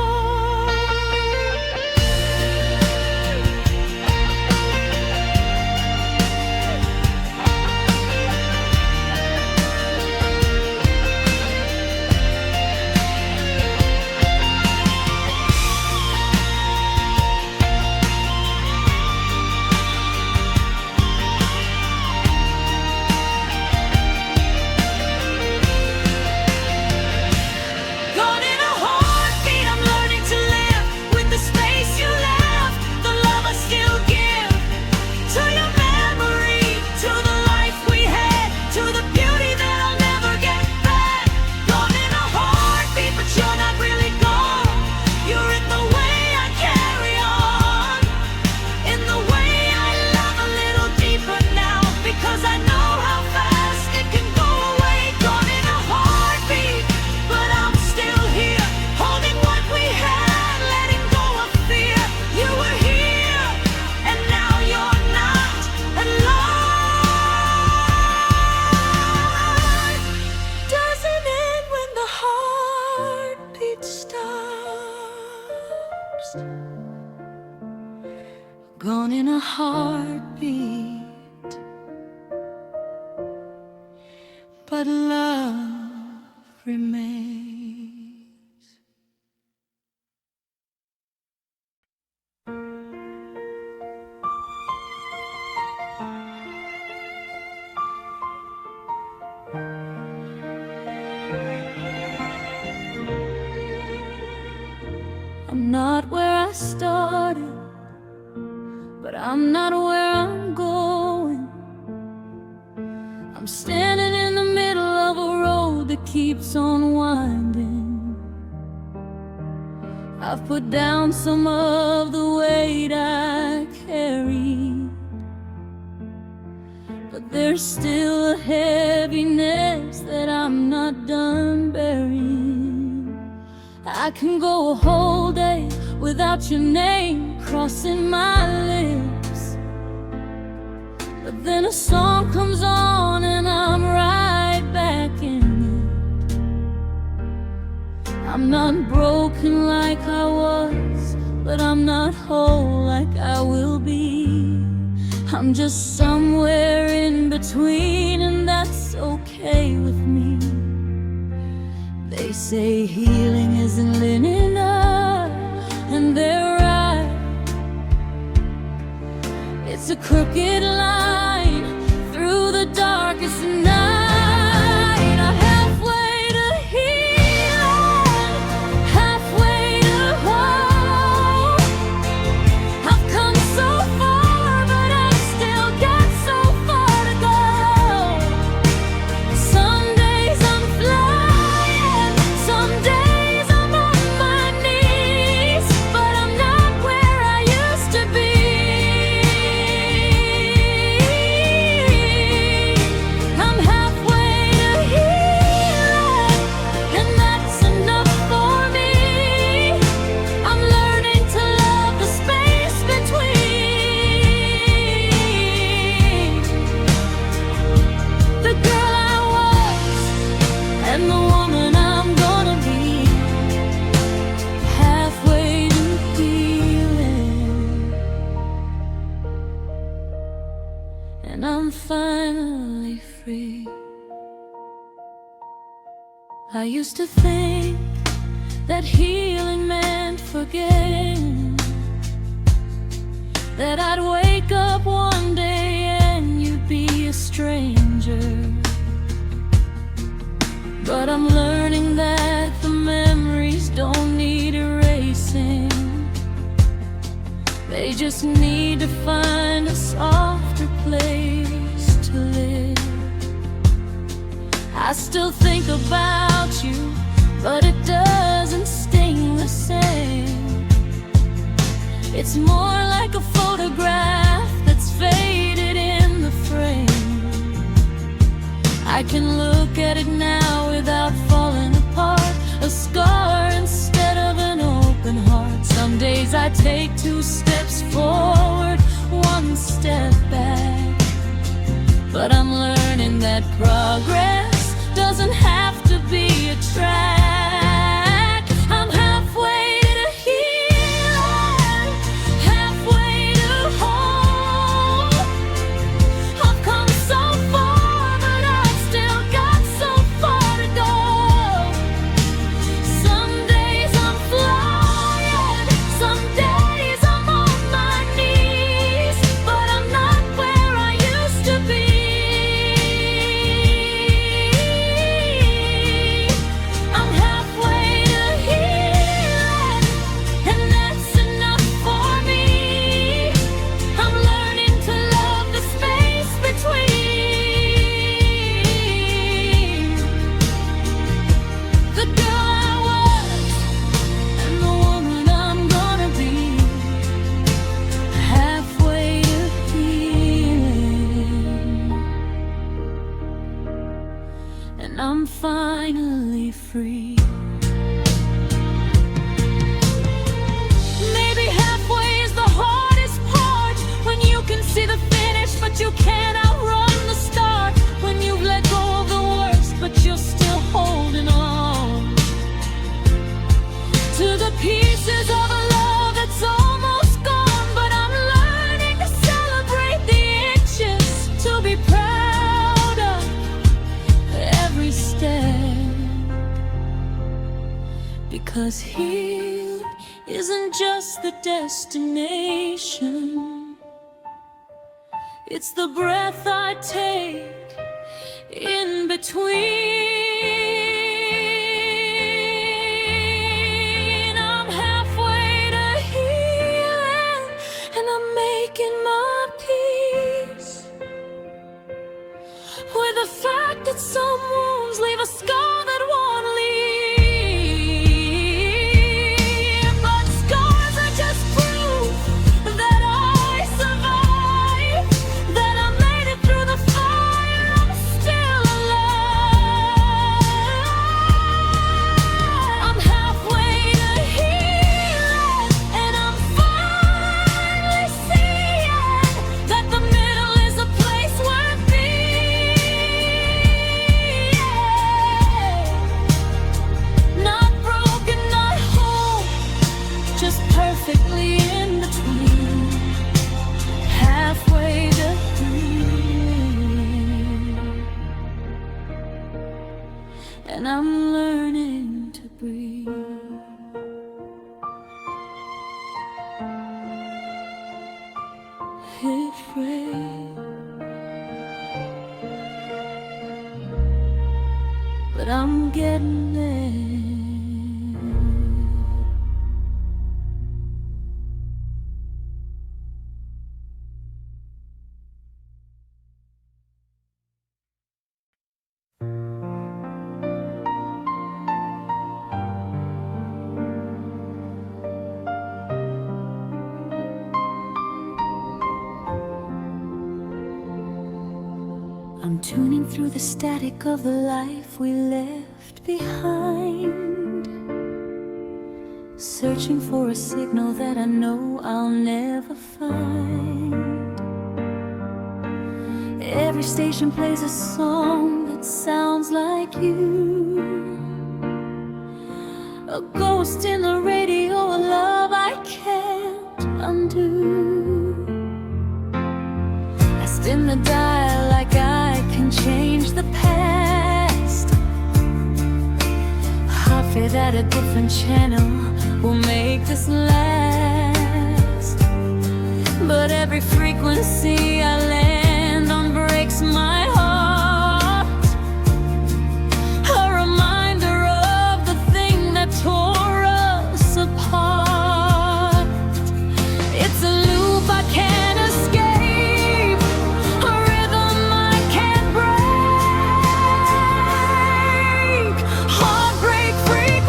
[SPEAKER 1] Gone in a heartbeat, but love remains. I'm not where I started, but I'm not where I'm going. I'm standing in the middle of a road that keeps on winding. I've put down some of the weight I carried, but there's still a heaviness that I'm not done bearing. I can go a whole day without your name crossing my lips, but then a song comes on and I'm right back in it. I'm not broken like I was, but I'm not whole like I will be. I'm just somewhere in between, and that's okay with me. They say healing isn't linear, and they're right. It's a crooked line through the darkest night. I'm halfway to healing, halfway to hope. I've come so far, but I've still got so far to go. Some days I'm flying, some days I'm on my knees, but I'm not where I used to be. I'm halfway to healing, and that's enough for me. I'm learning to love the space between the girl I was and the woman I'm gonna be. Halfway to healing, and I'm finally free. I used to think that healing meant forgetting, that I'd wake up one day and you'd be a stranger. But I'm learning that the memories don't need erasing. They just need to find a softer place to live. I still think about you, but it doesn't sting the same. It's more like a photograph that's faded in the frame. I can look at it now without falling apart, a scar instead of an open heart. Some days I take 2 steps forward, 1 step back, but I'm learning that progress doesn't have to be a track. I'm halfway to healing, halfway to whole. I've come so far, but I've still got so far to go. Some days I'm flying, some days I'm on my knees, but I'm not where I used to be. I'm halfway to healing, and that's enough for me. I'm learning to love the space between the girl I was and the woman I'm gonna be. Halfway to healing, and I'm finally free. Maybe halfway is the hardest part, when you can see the finish but you can't outrun the start. When you've let go of the worst but you're still holding on to the pieces of a love that's almost gone. But I'm learning to celebrate the inches, to be proud of every step, because healing isn't just the destination, it's the breath I take in between. I'm halfway to healing, and I'm making my peace with the fact that some wounds leave a scar that won't leave. But scars are just proof that I survived, that I made it through the fire, I'm still alive. I'm halfway to healing, and I'm finally seeing that the middle is a place worth being. Not broken, not whole, just perfectly in between. Halfway to healing, and I'm learning to breathe. Afraid, but I'm getting there. I'm tuning through the static of the life we left behind, searching for a signal that I know I'll never find. Every station plays a song that sounds like you, a ghost in the radio, a love I can't undo. I spin the dial like I can change the past. I fear that a different channel will make this last. But every frequency I land on breaks my heart, a reminder of the thing that tore us apart. It's a loop I can't escape, a rhythm I can't break. Heartbreak frequency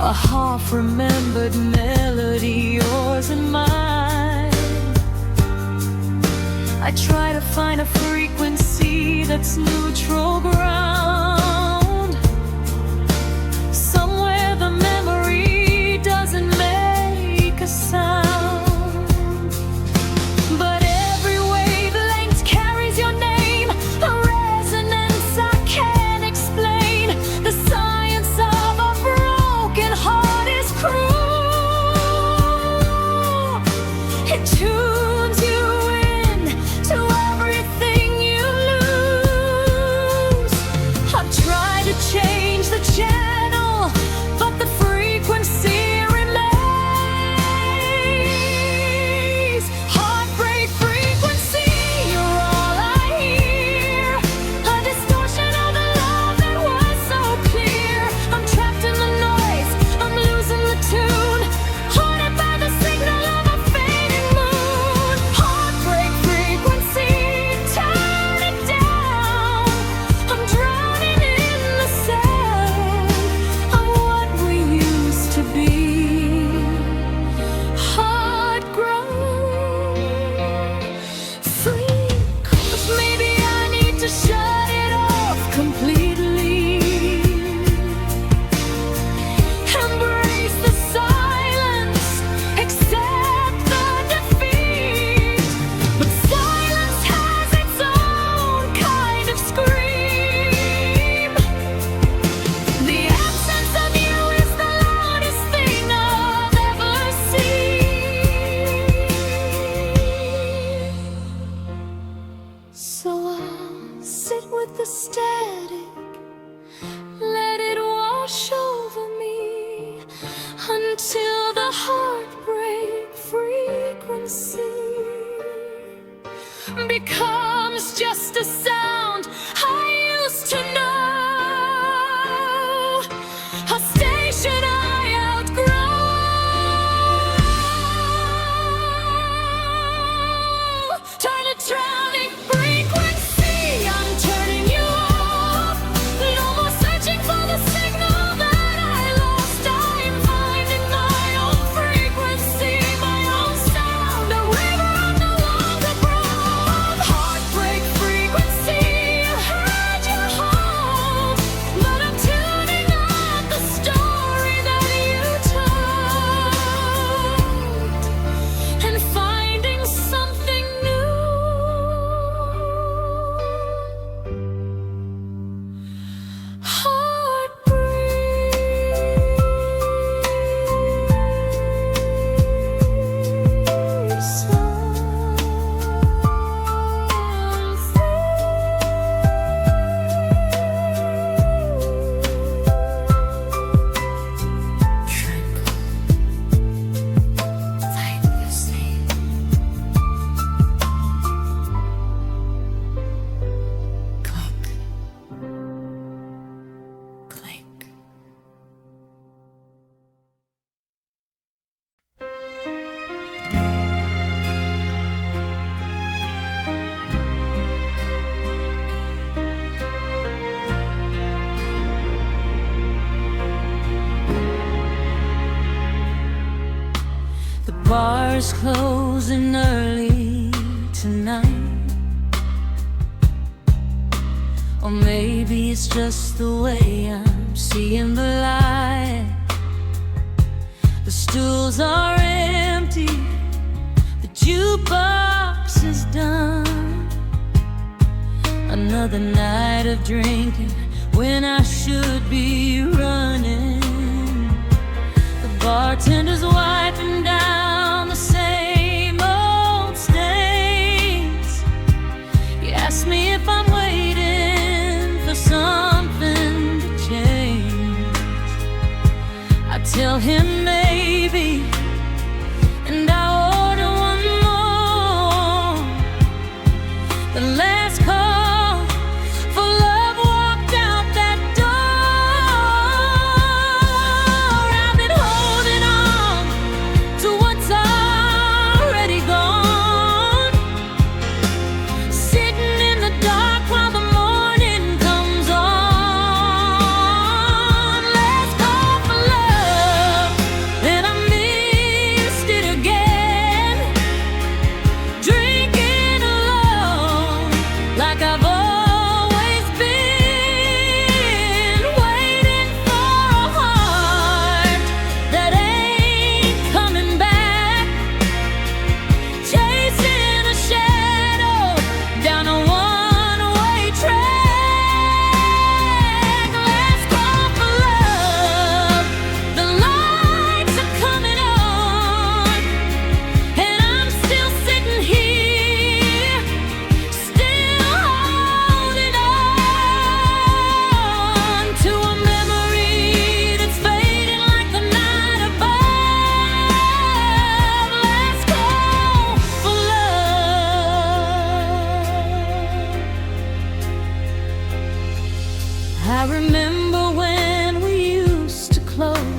[SPEAKER 1] a half-remembered melody, yours and mine. I try to find a frequency that's neutral ground, somewhere the memory doesn't make a sound. But every wavelength carries your name, a resonance I can't explain. The science of a broken heart is cruel. It tunes you in to everything you lose. I've tried to change the channel, but the frequency remains. Heartbreak frequency, you're all I hear, a distortion of the love that was so clear. I'm trapped in the noise, I'm losing the tune, haunted by the signal of a fading moon. Heartbreak frequency, turn it down. I'm drowning in the sound of what we used to be. Heart grown free. 'Cause maybe I need to shut it off completely. Embrace the silence, accept the defeat. But silence has its own kind of scream. The absence of you is the loudest thing I've ever seen. So I'll sit with the static, let it wash over me until the heartbreak frequency becomes just a sound I used to know, a station I outgrow. Turn it drowning frequency, I'm turning you off. No more searching for the signal that I lost. I'm finding my own frequency, my own sound, a river I'm no longer from. Heartbreak frequency, I heard you home, but I'm tuning out the story that you told and finding something new. The bar's closing early tonight, or maybe it's just the way I'm seeing the light. The stools are empty, the jukebox is done. Another night of drinking when I should be running. The bartender's wiping down the same old stains. He asked me if I'm waiting for something to change. I tell him maybe, and I order one more. The last call for love walked out that door. I've been holding on to what's already gone, sitting in the dark while the morning comes on. Let's call for love.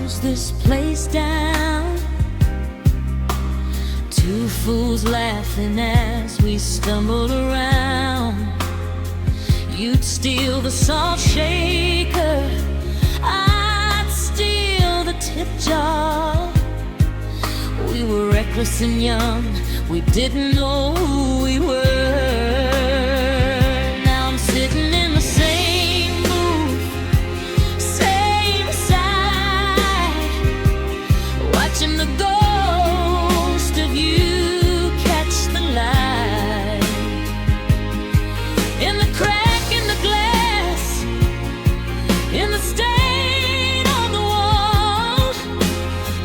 [SPEAKER 1] close this place down. Two fools laughing as we stumbled around. You'd steal the salt shaker, I'd steal the tip jar. We were reckless and young, we didn't know who we were. Now I'm sitting in the same booth, same side, watching the ghost of you catch the light. In the crack in the glass, in the stain on the wall,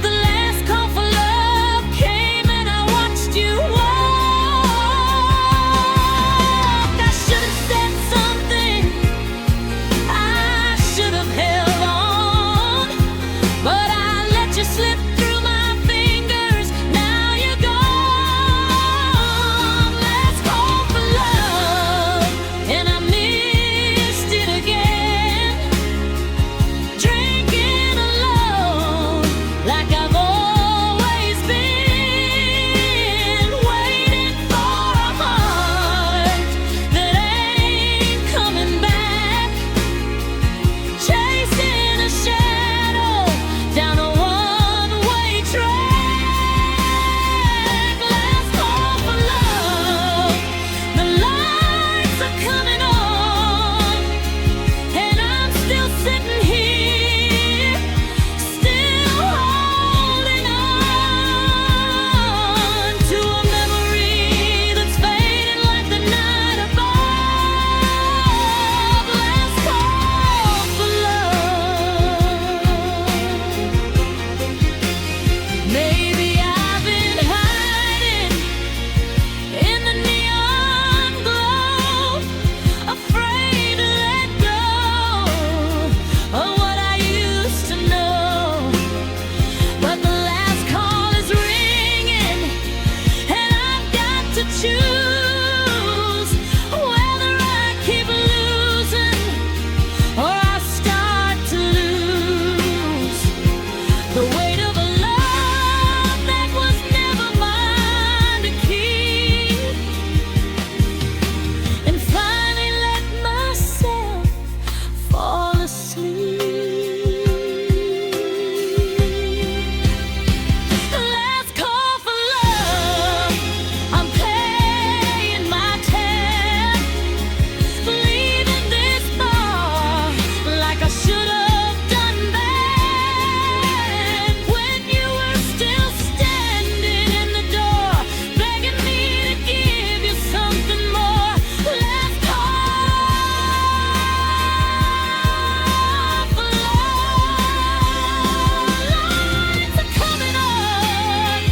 [SPEAKER 1] the last call for love came and I watched you walk. I should have said something, I should have held on, but I let you slip through my fingers. Now you're gone. Last call for love, and I missed it again. Drinking alone, like I've always been, waiting for a heart that ain't coming back, chasing a shadow down a one-way track. Last call for love, the lights are coming on, and I'm still sitting here, still holding on to a memory that's fading like the night above. Last call for love. Maybe I've been hiding in the neon glow, afraid to let go of what I used to know. But the last call is ringing, and I've got to choose whether I keep losing or I start to lose the weight of a love that was never mine to keep, and finally let myself fall asleep. Last call for love, I'm paying my tab, leaving this bar like I should have done back when you were still standing in the door, begging me to give you something more. Last call for love, lights are coming on,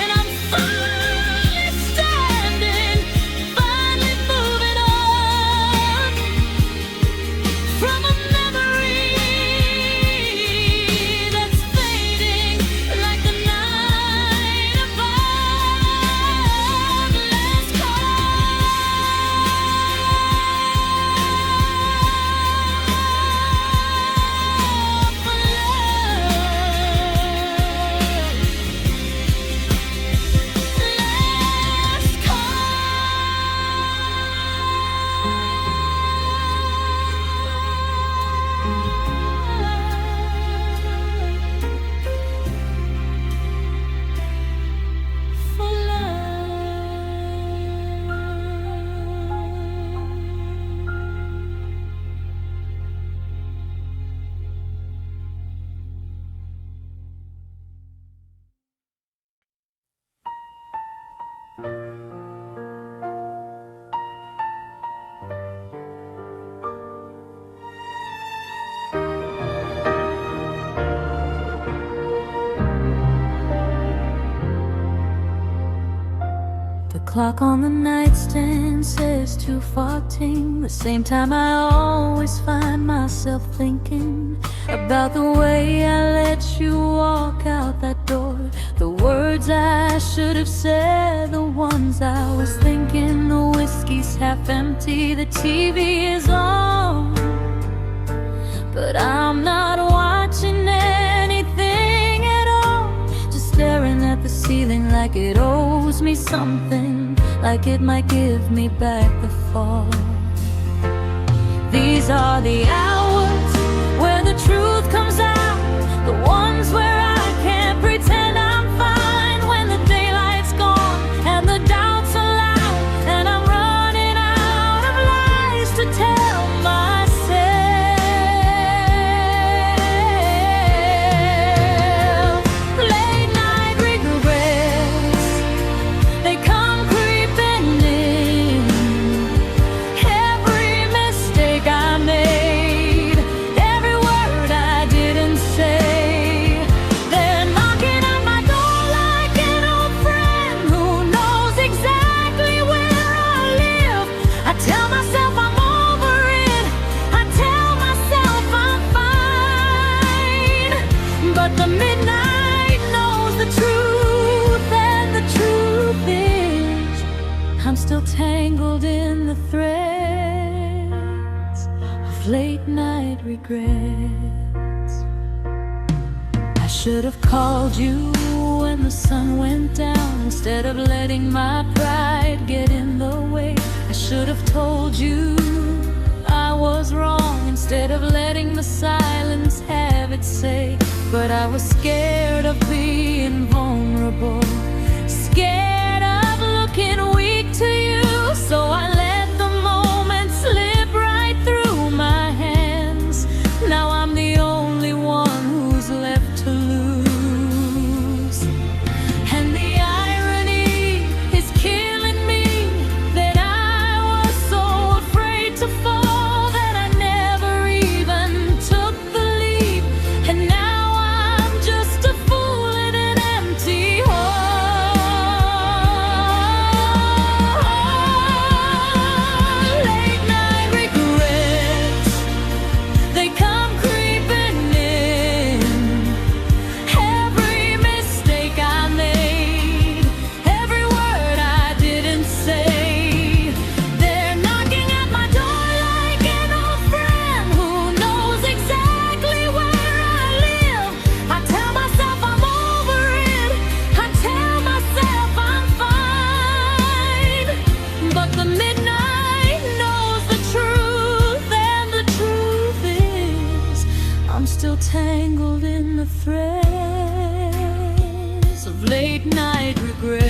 [SPEAKER 1] and I'm finally standing, finally moving on from a memory that's fading like the night above. Last call for The clock on the nightstand says 2:14. The same time I always find myself thinking about the way I let you walk out that door. The words I should have said, the ones I was thinking. The whiskey's half empty, the TV is on, but I'm not watching anything. like it owes me something, like it might give me back the fall. These are the hours where the truth comes out, the ones where I can't pretend I'm fine. When the daylight's gone and the doubts are loud, and I'm running out of lies to tell myself. Late night regrets, they come creeping in. Every mistake I made, every word I didn't say, they're knocking at my door like an old friend who knows exactly where I live. I tell myself I'm over it, I tell myself I'm fine, but the midnight knows the truth, and the truth is I'm still tangled in the threads of late night regrets. I should have called you when the sun went down, instead of letting my pride get in the way. I should have told you I was wrong, instead of letting the silence have its say. But I was scared of being vulnerable, scared of looking weak to you, so I let the moment slip right through my hands. Now I'm the only one who's left to lose. And the irony is killing me, that I was so afraid to fall that I never even took the leap. And now I'm just a fool in an empty heart. Late night regrets, they come creeping in. Every mistake I made, every word I didn't say, they're knocking at my door like an old friend who knows exactly where I live. I tell myself I'm over it, I tell myself I'm fine, but the midnight knows the truth, and the truth is I'm still tangled in the threads of late night regret.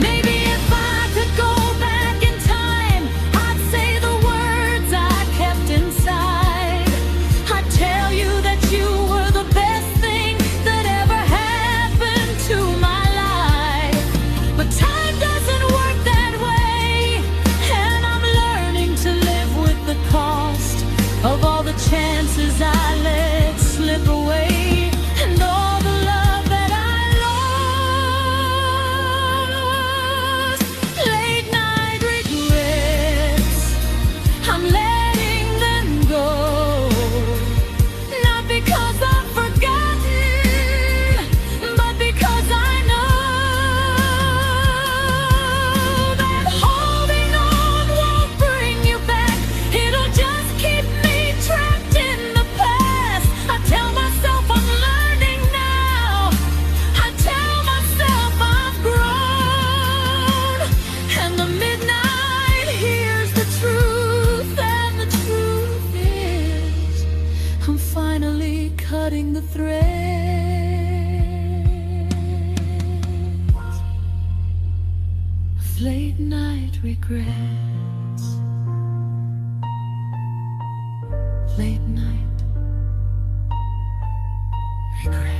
[SPEAKER 1] Maybe if I could go back in time, I'd say the words I kept inside. I'd tell you that you were the best thing that ever happened to my life. But time doesn't work that way, and I'm learning to live with the cost of all the chances I let slip away, and all the love that I lost. Late night regrets, I'm letting them go, not because I've forgotten, but because I know that holding on won't bring you back. It'll just keep me trapped in the past. I tell myself I'm learning now, I tell myself I've grown, and the midnight hears the truth, and the truth is I'm finally cutting the threads of late night regrets. Late night regrets.